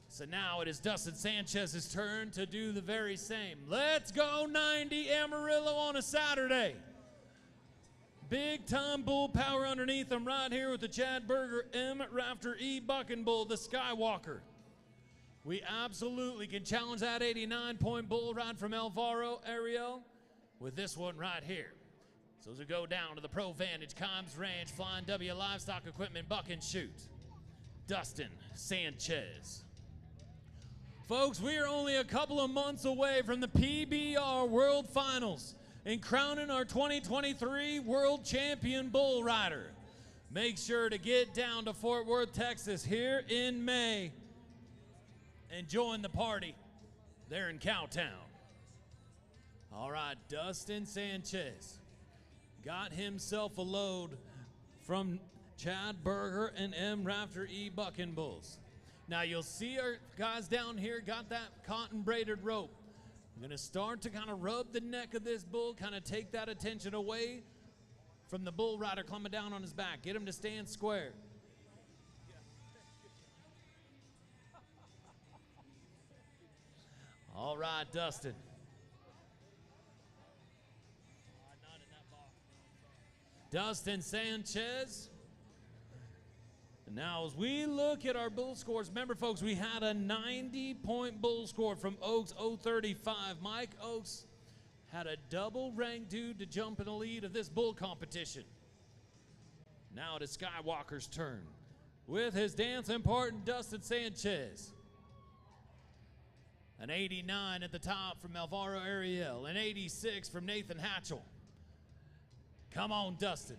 So now it is Dustin Sanchez's turn to do the very same. Let's go 90 Amarillo on a Saturday. Big time bull power underneath him right here with the Chad Berger M. Rafter E. bucking bull, the Skywalker. We absolutely can challenge that 89-point bull ride from Alvaro Ariel with this one right here. So as we go down to the Pro Vantage Combs Ranch Flying W Livestock Equipment buck and shoot, Dustin Sanchez. Folks, we are only a couple of months away from the PBR World Finals and crowning our 2023 World Champion Bull Rider. Make sure to get down to Fort Worth, Texas here in May and join the party there in Cowtown. All right, Dustin Sanchez got himself a load from Chad Berger and M. Rafter E. bucking bulls. Now you'll see our guys down here got that cotton braided rope. I'm gonna start to kind of rub the neck of this bull, kind of take that attention away from the bull rider climbing down on his back. Get him to stand square. All right, Dustin. Dustin Sanchez. And now as we look at our bull scores, remember folks, we had a 90-point bull score from Oaks 035. Mike Oaks had a double-ranked dude to jump in the lead of this bull competition. Now it is Skywalker's turn with his dancing partner, Dustin Sanchez. An 89 at the top from Alvaro Ariel, an 86 from Nathan Hatchell. Come on, Dustin.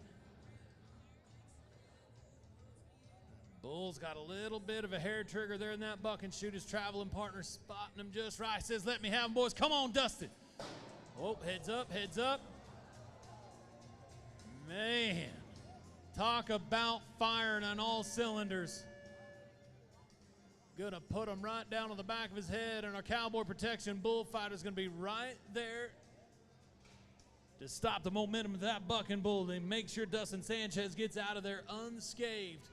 Bull's got a little bit of a hair trigger there in that buck and shoot. His traveling partner spotting him just right. Says, let me have him, boys. Come on, Dustin. Oh, heads up, heads up. Man, talk about firing on all cylinders. Gonna put him right down on the back of his head, and our cowboy protection bullfighter's gonna be right there to stop the momentum of that buck and bull and make sure Dustin Sanchez gets out of there unscathed.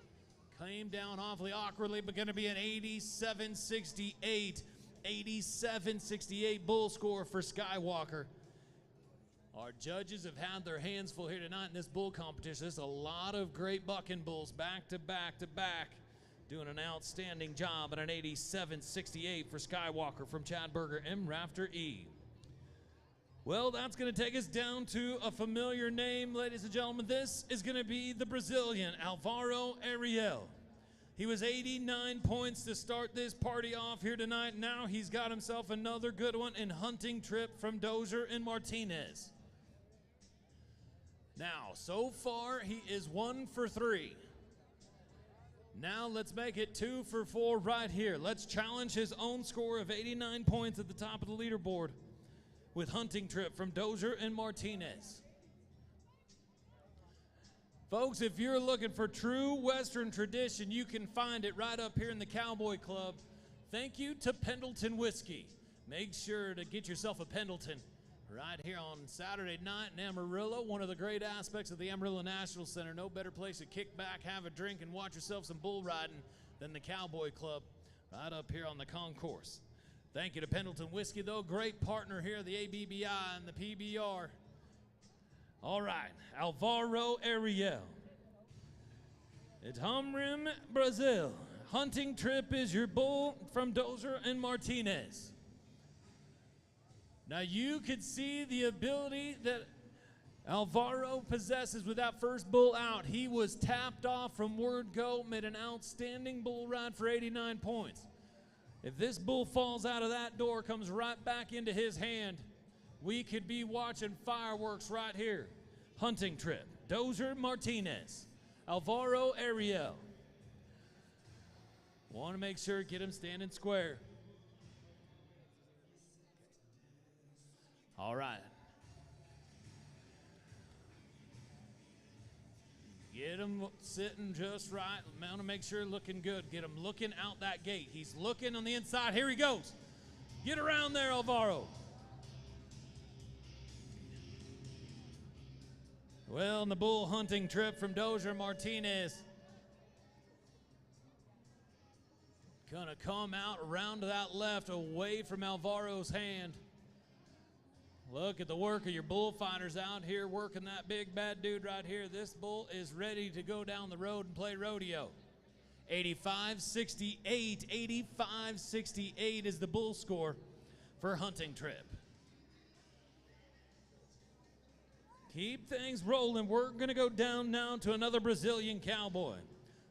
Came down awfully awkwardly, but gonna be an 87-68. 87-68 bull score for Skywalker. Our judges have had their hands full here tonight in this bull competition. There's a lot of great bucking bulls back to back to back, doing an outstanding job at an 87-68 for Skywalker from Chad Berger, M. Rafter E. Well, that's going to take us down to a familiar name, ladies and gentlemen. This is going to be the Brazilian, Alvaro Ariel. He was 89 points to start this party off here tonight. Now he's got himself another good one in Hunting Trip from Dozier and Martinez. Now, so far, he is 1 for 3. Now let's make it 2 for 4 right here. Let's challenge his own score of 89 points at the top of the leaderboard with Hunting Trip from Dozier and Martinez. Folks, if you're looking for true Western tradition, you can find it right up here in the Cowboy Club. Thank you to Pendleton Whiskey. Make sure to get yourself a Pendleton right here on Saturday night in Amarillo, one of the great aspects of the Amarillo National Center. No better place to kick back, have a drink, and watch yourself some bull riding than the Cowboy Club right up here on the concourse. Thank you to Pendleton Whiskey, though. Great partner here, the ABBI and the PBR. All right, Alvaro Ariel. It's Hamrim, Brazil. Hunting Trip is your bull from Dozier and Martinez. Now you could see the ability that Alvaro possesses with that first bull out. He was tapped off from word go, made an outstanding bull ride for 89 points. If this bull falls out of that door, comes right back into his hand, we could be watching fireworks right here. Hunting Trip, Dozier Martinez, Alvaro Ariel. Want to make sure, get him standing square. All right. Get him sitting just right. I want to make sure looking good. Get him looking out that gate. He's looking on the inside. Here he goes. Get around there, Alvaro. Well, in the bull Hunting Trip from Dozier Martinez. Gonna come out around to that left, away from Alvaro's hand. Look at the work of your bullfighters out here working that big bad dude right here. This bull is ready to go down the road and play rodeo. 85-68, 85-68 is the bull score for Hunting Trip. Keep things rolling. We're going to go down now to another Brazilian cowboy.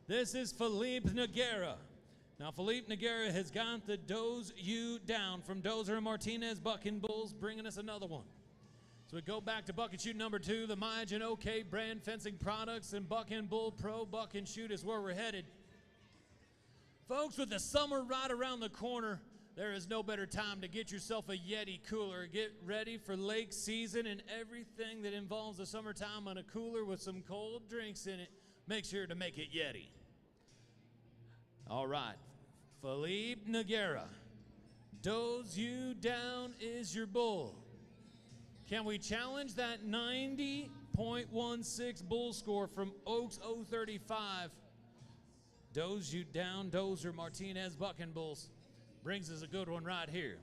This is Felipe Nogueira. Now, Felipe Nogueira has got the Doze U down from Dozier and Martinez Bucking Bulls, bringing us another one. So we go back to Buck and Shoot number 2, the Majan OK brand fencing products, and Buck and Bull Pro Buck and Shoot is where we're headed. Folks, with the summer right around the corner, there is no better time to get yourself a Yeti cooler. Get ready for lake season and everything that involves the summertime on a cooler with some cold drinks in it. Make sure to make it Yeti. All right, Felipe Nogueira. Doze you down is your bull. Can we challenge that 90.16 bull score from Oaks 035? Doze you down, Dozier Martinez Bucking Bulls. Brings us a good one right here.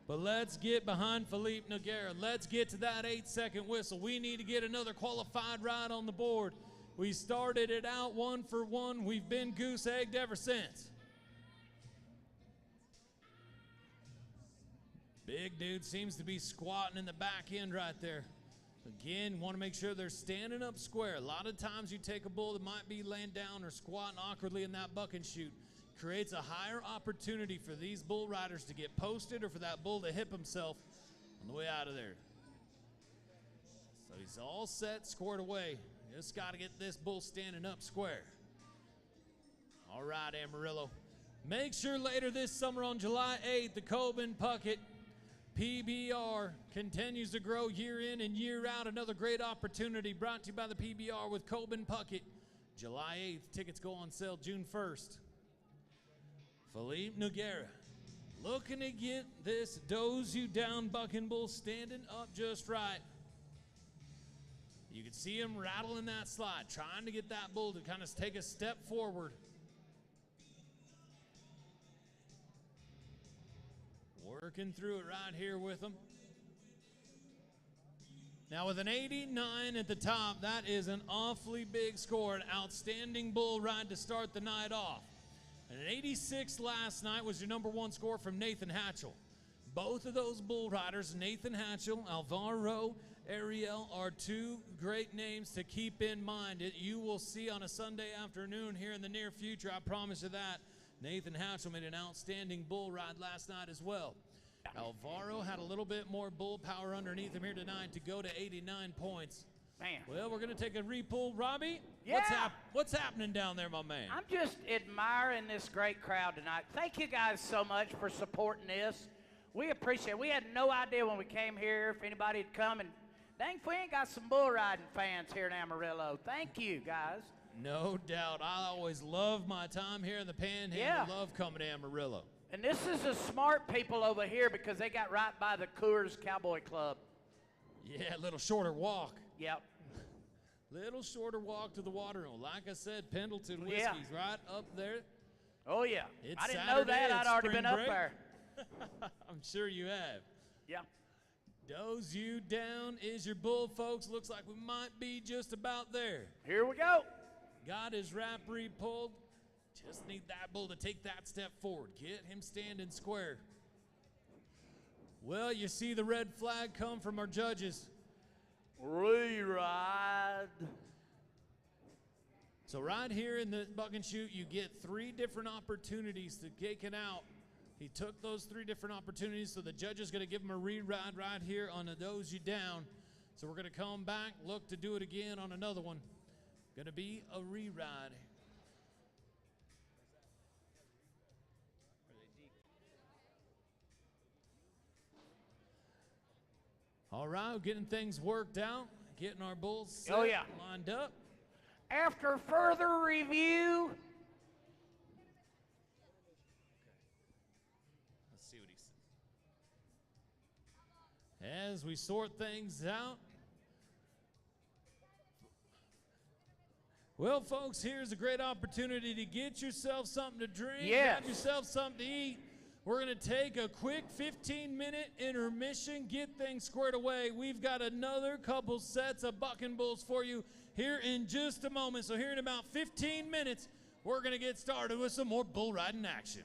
But let's get behind Felipe Nogueira. Let's get to that 8-second whistle. We need to get another qualified ride on the board. We started it out 1 for 1. We've been goose-egged ever since. Big dude seems to be squatting in the back end right there. Again, want to make sure they're standing up square. A lot of times you take a bull that might be laying down or squatting awkwardly in that buck and shoot. Creates a higher opportunity for these bull riders to get posted or for that bull to hip himself on the way out of there. So he's all set, squared away. Just got to get this bull standing up square. All right, Amarillo. Make sure later this summer on July 8th, the Coben Puckett PBR continues to grow year in and year out. Another great opportunity brought to you by the PBR with Coben Puckett. July 8th, tickets go on sale June 1st. Felipe Nogueira looking to get this Doze you down bucking bull standing up just right. You can see him rattling that slide, trying to get that bull to kind of take a step forward. Working through it right here with him. Now with an 89 at the top, that is an awfully big score, an outstanding bull ride to start the night off. And an 86 last night was your number 1 score from Nathan Hatchell. Both of those bull riders, Nathan Hatchell, Alvaro Ariel, are two great names to keep in mind. You will see on a Sunday afternoon here in the near future, I promise you that. Nathan Hatchell made an outstanding bull ride last night as well. Alvaro had a little bit more bull power underneath him here tonight to go to 89 points. Man. Well, we're going to take a repull. Robbie, Yeah. what's happening down there, my man? I'm just admiring this great crowd tonight. Thank you guys so much for supporting this. We appreciate it. We had no idea when we came here if anybody had come, and dang, if we ain't got some bull riding fans here in Amarillo. Thank you, guys. No doubt. I always love my time here in the Panhandle. Yeah. Love coming to Amarillo. And this is the smart people over here because they got right by the Coors Cowboy Club. Yeah, a little shorter walk. Yep. Little shorter walk to the water room. Like I said, Pendleton Whiskey's Yeah. right up there. Oh, yeah. It's I didn't Saturday, know that. I'd it's already spring been up break. there. I'm sure you have. Yeah. Doze you down is your bull, folks. Looks like we might be just about there. Here we go. Got his wrap re-pulled. Just need that bull to take that step forward. Get him standing square. Well, you see the red flag come from our judges. Re-ride. So right here in the buck and shoot, you get 3 different opportunities to take it out. He took those 3 different opportunities, so the judge is going to give him a re-ride right here on the doze you down. So we're going to come back, look to do it again on another one. Going to be a re-ride. All right, getting things worked out, getting our bulls set, lined up. After further review, Let's see what he says. As we sort things out. Well, folks, here's a great opportunity to get yourself something to drink, Yes. grab yourself something to eat. We're going to take a quick 15-minute intermission, get things squared away. We've got another couple sets of bucking bulls for you here in just a moment. So here in about 15 minutes, we're going to get started with some more bull riding action.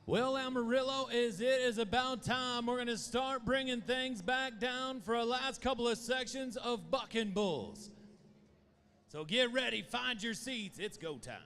Well, Amarillo, it is about time. We're going to start bringing things back down for our last couple of sections of Bucking Bulls. So get ready, find your seats. It's go time.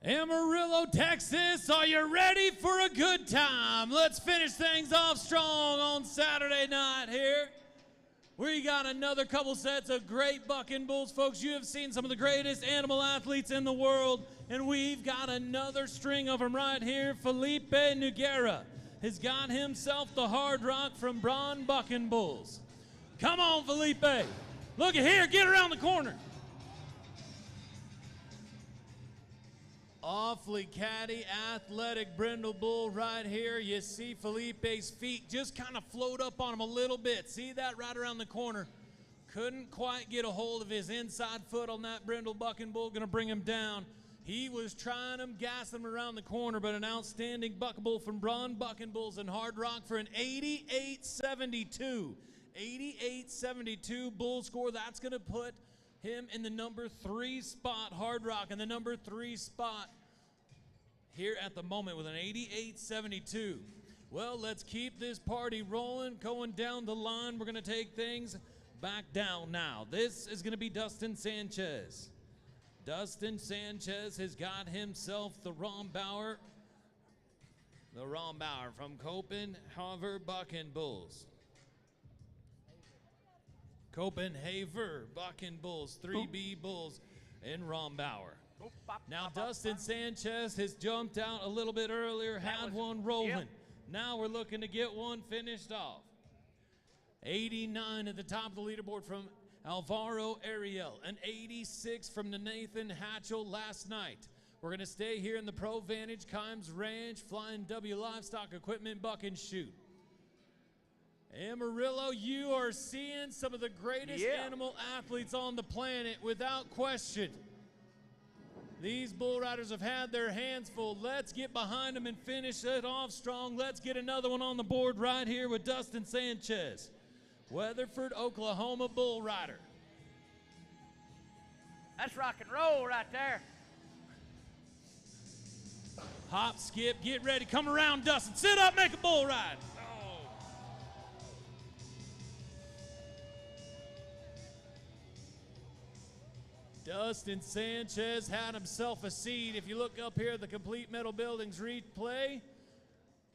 Amarillo, Texas, are you ready for a good time? Let's finish things off strong on Saturday night here. We got another couple sets of great bucking bulls. Folks, you have seen some of the greatest animal athletes in the world, and we've got another string of them right here. Felipe Noguera has got himself the Hard Rock from Braun Bucking Bulls. Come on, Felipe. Look at here, get around the corner. Awfully catty, athletic brindle bull right here. You see Felipe's feet just kind of float up on him a little bit. See that right around the corner? Couldn't quite get a hold of his inside foot on that brindle bucking bull, gonna bring him down. He was trying him, gassing him around the corner, but an outstanding buck bull from Braun Bucking Bulls in Hard Rock for an 88.72. 88.72 bull score. That's gonna put him in the number 3 spot, Hard Rock in the number 3 spot here at the moment with an 88.72. Well, let's keep this party rolling, going down the line. We're gonna take things back down now. This is gonna be Dustin Sanchez. Dustin Sanchez has got himself the Rombauer from Copenhagen Bucking Bulls. Copenhagen Bucking Bulls, 3B Bulls in Rombauer. Now Dustin Sanchez has jumped out a little bit earlier, had one rolling. Yep. Now we're looking to get one finished off. 89 at the top of the leaderboard from Alvaro Ariel, an 86 from the Nathan Hatchell last night. We're gonna stay here in the Pro Vantage Kimes Ranch, Flying W Livestock Equipment Buck and Shoot. Amarillo, you are seeing some of the greatest animal athletes on the planet without question. These bull riders have had their hands full. Let's get behind them and finish it off strong. Let's get another one on the board right here with Dustin Sanchez, Weatherford, Oklahoma bull rider. That's rock and roll right there. Hop, skip, get ready, come around, Dustin. Sit up, make a bull ride. Dustin Sanchez had himself a seat. If you look up here at the Complete Metal Buildings replay,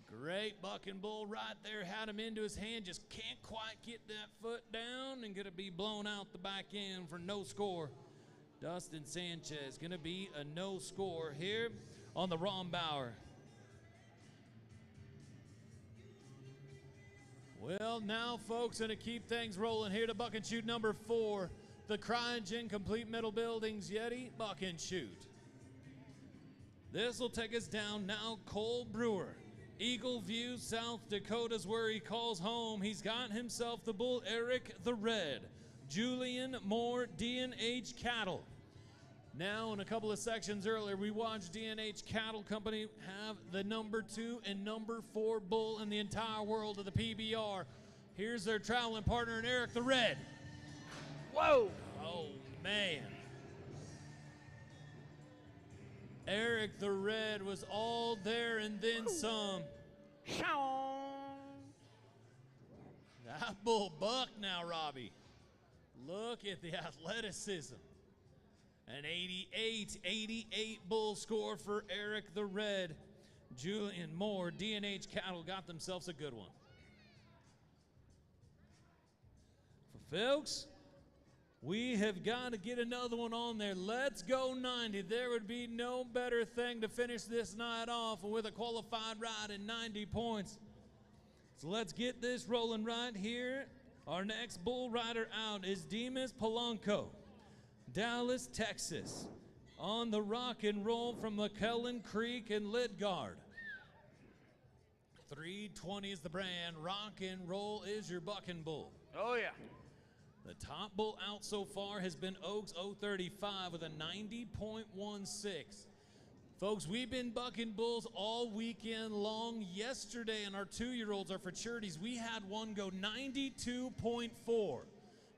great bucking bull right there, had him into his hand, just can't quite get that foot down and gonna be blown out the back end for no score. Dustin Sanchez gonna be a no score here on the Rombauer. Well, now, folks, going to keep things rolling here to buck and shoot number 4, the Cryogen Complete Metal Buildings Yeti Buck and Shoot. This will take us down now. Cole Brewer, Eagle View, South Dakota's where he calls home. He's got himself the bull Eric the Red, Julian Moore, D&H Cattle. Now, in a couple of sections earlier, we watched D&H Cattle Company have the number 2 and number 4 bull in the entire world of the PBR. Here's their traveling partner in Eric the Red. Whoa! Oh, man. Eric the Red was all there and then some. That bull bucked now, Robbie. Look at the athleticism. An 88 bull score for Eric the Red. Julian Moore, D&H Cattle got themselves a good one. For folks, we have got to get another one on there. Let's go 90. There would be no better thing to finish this night off with a qualified ride at 90 points. So let's get this rolling right here. Our next bull rider out is Demas Polanco, Dallas, Texas, on the rock and roll from McClellan Creek and Lidgard. 320 is the brand. Rock and roll is your bucking bull. Oh, yeah. The top bull out so far has been Oaks 035 with a 90.16. Folks, we've been bucking bulls all weekend long. Yesterday in our 2-year-olds, our futurities, we had one go 92.4.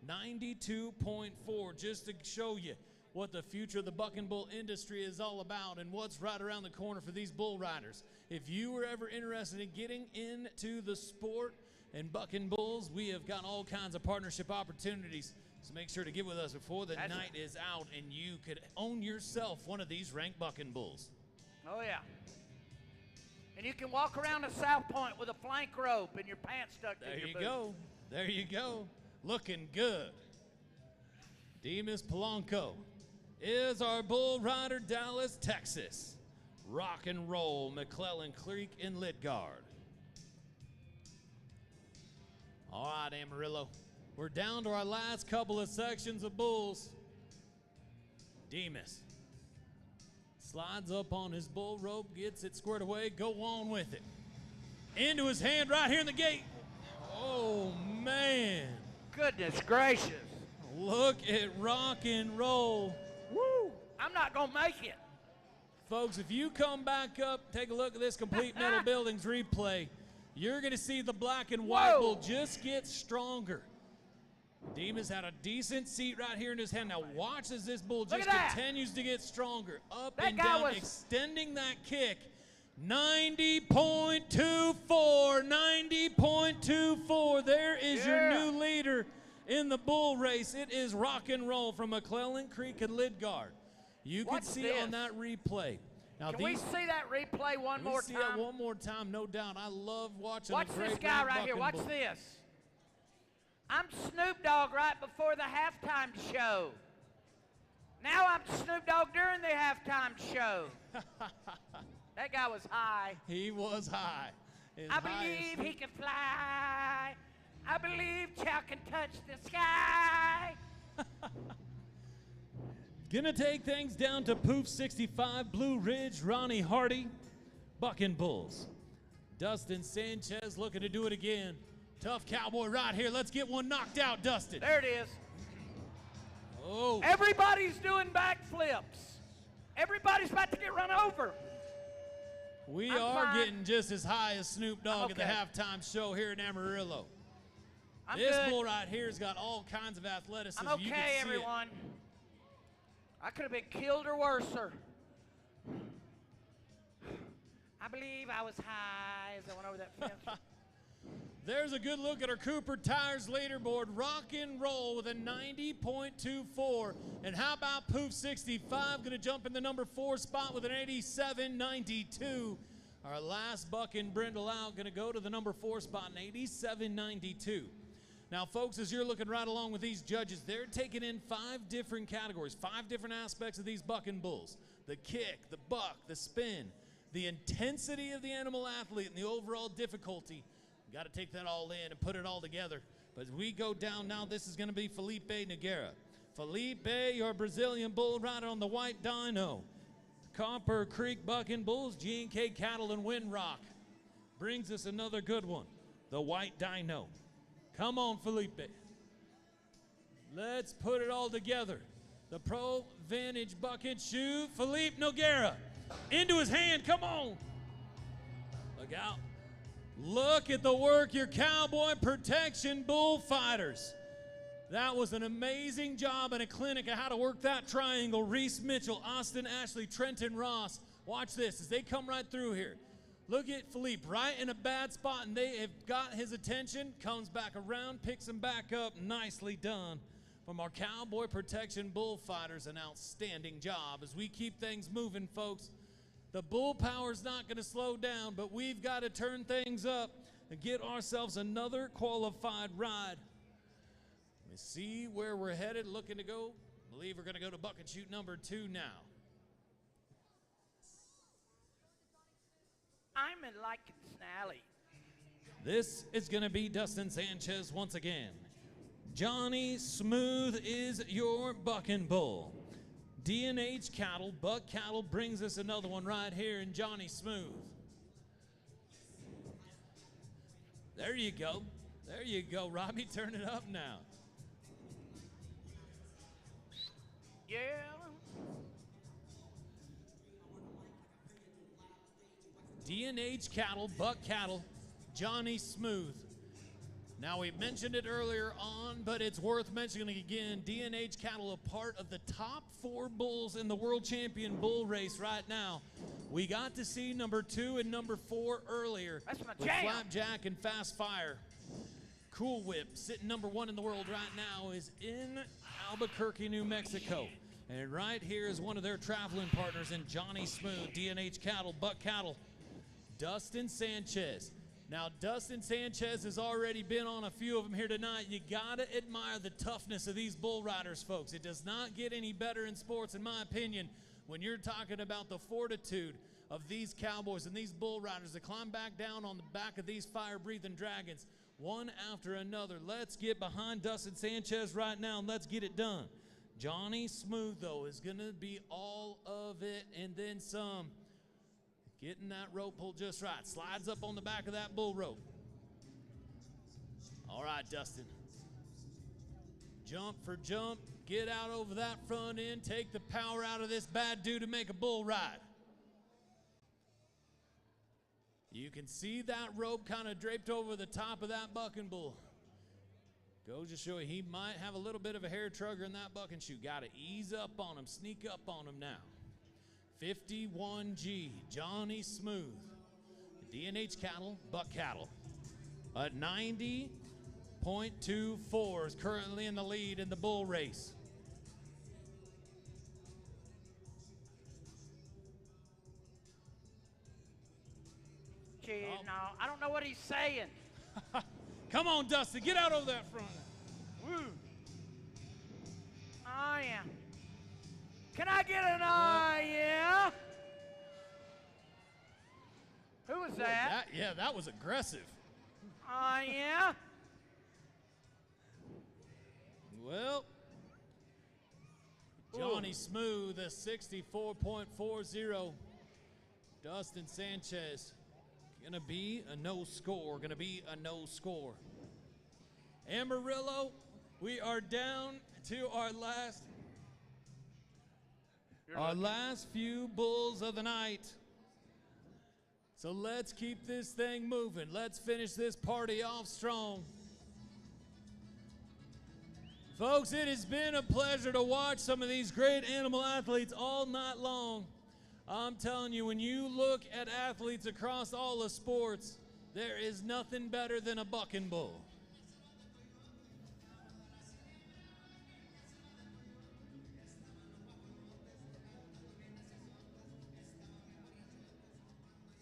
92.4, just to show you what the future of the bucking bull industry is all about and what's right around the corner for these bull riders. If you were ever interested in getting into the sport and bucking bulls, we have got all kinds of partnership opportunities. So make sure to get with us before the night is out and you could own yourself one of these ranked bucking bulls. Oh, yeah. And you can walk around the South Point with a flank rope and your pants stuck to your boot. There you go. There you go. Looking good. Demas Polanco is our bull rider, Dallas, Texas. Rock and roll, McClellan Creek in Lidgard. All right, Amarillo. We're down to our last couple of sections of bulls. Demas slides up on his bull rope, gets it squared away, go on with it. Into his hand right here in the gate. Oh, man. Goodness gracious. Look at rock and roll. Woo! I'm not going to make it. Folks, if you come back up, take a look at this complete metal buildings replay, you're going to see the black and white bull just get stronger. Demas had a decent seat right here in his hand. Now watch as this bull just continues to get stronger. Up and down, extending that kick. 90.24, 90.24. There is your new leader in the bull race. It is rock and roll from McClellan Creek and Lidgard. You can see on that replay. Now Can we see that replay one more time? See it one more time, no doubt. I love watching Watch this guy right here. Watch this. I'm Snoop Dogg right before the halftime show. Now I'm Snoop Dogg during the halftime show. That guy was high. He was high. I believe he can fly. I believe Chow can touch the sky. Gonna take things down to Poof 65, Blue Ridge, Ronnie Hardy, bucking bulls. Dustin Sanchez looking to do it again. Tough cowboy right here. Let's get one knocked out, Dustin. There it is. Oh. Everybody's doing backflips. Everybody's about to get run over. We are getting just as high as Snoop Dogg at the halftime show here in Amarillo. This bull right here has got all kinds of athleticism. I'm okay, everyone. I could have been killed or worser. I believe I was high as I went over that fence. There's a good look at our Cooper Tires leaderboard. Rock and roll with a 90.24. And how about Poof 65? Going to jump in the number 4 spot with an 87.92. Our last buck in Brindle out going to go to the number 4 spot, an 87.92. Now, folks, as you're looking right along with these judges, they're taking in 5 different categories, 5 different aspects of these bucking bulls. The kick, the buck, the spin, the intensity of the animal athlete, and the overall difficulty. Got to take that all in and put it all together. But as we go down now, this is going to be Felipe Nogueira. Felipe, your Brazilian bull rider on the White Dino. Copper Creek Bucking Bulls, G&K Cattle and Windrock. Brings us another good one, the White Dino. Come on, Felipe. Let's put it all together. The Pro Vantage Bucket Shoe, Felipe Nogueira. Into his hand, come on. Look out. Look at the work, your Cowboy Protection Bullfighters. That was an amazing job and a clinic of how to work that triangle. Reese Mitchell, Austin Ashley, Trenton Ross. Watch this as they come right through here. Look at Philippe right in a bad spot, and they have got his attention. Comes back around, picks him back up. Nicely done from our Cowboy Protection Bullfighters. An outstanding job as we keep things moving, folks. The bull power's not going to slow down, but we've got to turn things up and get ourselves another qualified ride. Let me see where we're headed, looking to go. I believe we're going to go to bucket chute number 2 now. I'm in Likens Alley. This is going to be Dustin Sanchez once again. Johnny Smooth is your bucking bull. D&H Cattle, Buck Cattle brings us another one right here in Johnny Smooth. There you go. There you go, Robbie. Turn it up now. Yeah. D&H Cattle, Buck Cattle, Johnny Smooth. Now, we mentioned it earlier on, but it's worth mentioning again. D&H Cattle, a part of the top 4 bulls in the World Champion Bull Race right now. We got to see number 2 and number 4 earlier. That's my with jam. Flapjack and Fast Fire. Cool Whip, sitting number 1 in the world right now, is in Albuquerque, New Mexico. And right here is one of their traveling partners in Johnny Smooth, D&H Cattle, Buck Cattle, Dustin Sanchez. Now, Dustin Sanchez has already been on a few of them here tonight. You gotta admire the toughness of these bull riders, folks. It does not get any better in sports, in my opinion, when you're talking about the fortitude of these cowboys and these bull riders that climb back down on the back of these fire-breathing dragons, one after another. Let's get behind Dustin Sanchez right now and let's get it done. Johnny Smooth, though, is gonna be all of it and then some. Getting that rope pulled just right. Slides up on the back of that bull rope. All right, Dustin. Jump for jump. Get out over that front end. Take the power out of this bad dude to make a bull ride. You can see that rope kind of draped over the top of that bucking bull. Goes to show you he might have a little bit of a hair trigger in that bucking shoe. Got to ease up on him, sneak up on him now. 51G, Johnny Smooth. D&H Cattle, Buck Cattle. At 90.24 is currently in the lead in the bull race. Gee, no, I don't know what he's saying. Come on, Dustin, get out over that front. Woo. Oh, yeah. Can I get an yeah? Who was that? Yeah, that was aggressive. Yeah? Well, Johnny Smooth, a 64.40. Dustin Sanchez, gonna be a no score, Amarillo, we are down to our last few bulls of the night. So let's keep this thing moving. Let's finish this party off strong. Folks, it has been a pleasure to watch some of these great animal athletes all night long. I'm telling you, when you look at athletes across all the sports, there is nothing better than a bucking bull.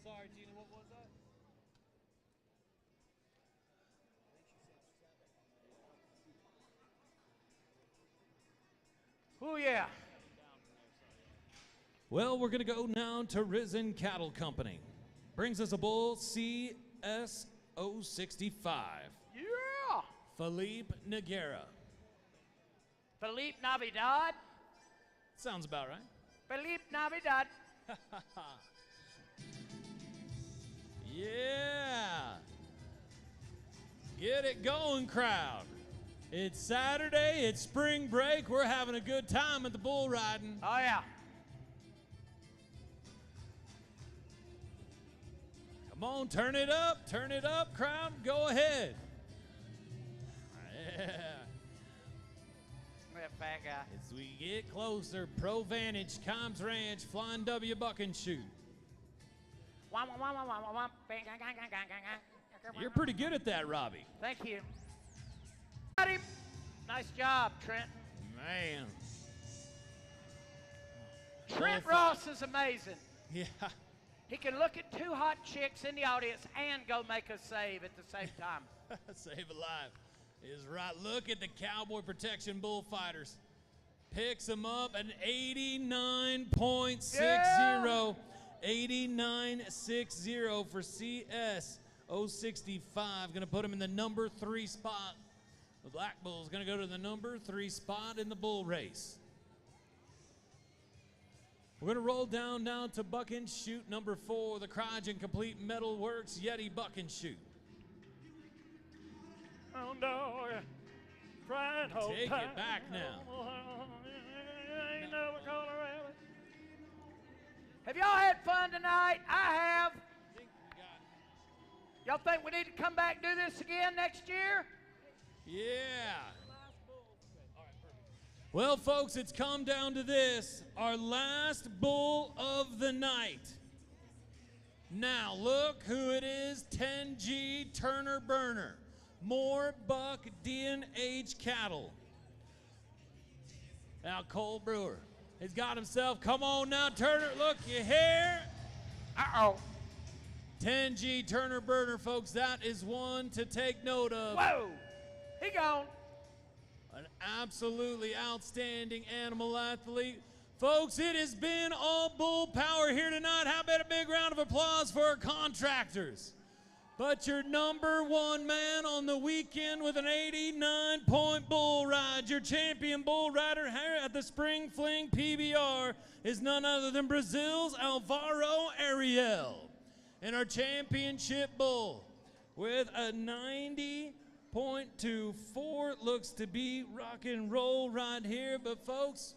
Sorry, Gina, what was that? Oh, yeah. Well, we're going to go now to Risen Cattle Company. Brings us a bull, CSO 065. Yeah. Felipe Noguera. Felipe Navidad. Sounds about right. Felipe Navidad. Yeah. Get it going, crowd. It's Saturday, it's spring break. We're having a good time at the bull riding. Oh, yeah. Come on, turn it up, crowd. Go ahead. Yeah. That fat guy. As we get closer, Pro Vantage, Combs Ranch, Flying W Buck and Shoot. You're pretty good at that, Robbie. Thank you. Nice job, Trenton. Man. Trent Ross is amazing. Yeah. He can look at two hot chicks in the audience and go make a save at the same time. Save Alive is right. Look at the Cowboy Protection Bullfighters. Picks them up an 89.60. Yeah. 89.60 for CS 065. Going to put him in the number 3 spot. The Black Bull's going to go to the number 3 spot in the bull race. We're going to roll down now to Buck and Shoot number 4, the Cryogen Complete Metal Works Yeti Buck and Shoot. Oh no, Take it back now. Have y'all had fun tonight? I have. Y'all think we need to come back and do this again next year? Yeah. Well, folks, it's come down to this, our last bull of the night. Now, look who it is, 10G Turner Burner. More Buck D&H cattle. Now, Cole Brewer has got himself, come on now, Turner, look, you hear? Uh-oh. 10G Turner Burner, folks, that is one to take note of. Whoa, he gone. An absolutely outstanding animal athlete. Folks, it has been all bull power here tonight. How about a big round of applause for our contractors? But your number 1 man on the weekend with an 89-point bull ride, your champion bull rider here at the Spring Fling PBR is none other than Brazil's Alvaro Ariel. And our championship bull with a 90.24 looks to be rock and roll right here. But folks,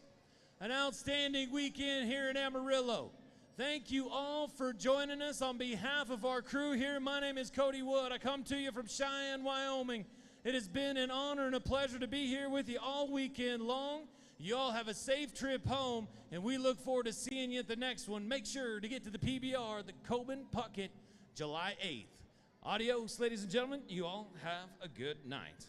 an outstanding weekend here in Amarillo. Thank you all for joining us on behalf of our crew here. My name is Cody Wood. I come to you from Cheyenne, Wyoming. It has been an honor and a pleasure to be here with you all weekend long. You all have a safe trip home, and we look forward to seeing you at the next one. Make sure to get to the PBR, the Coben Puckett, July 8th. Adios, ladies and gentlemen. You all have a good night.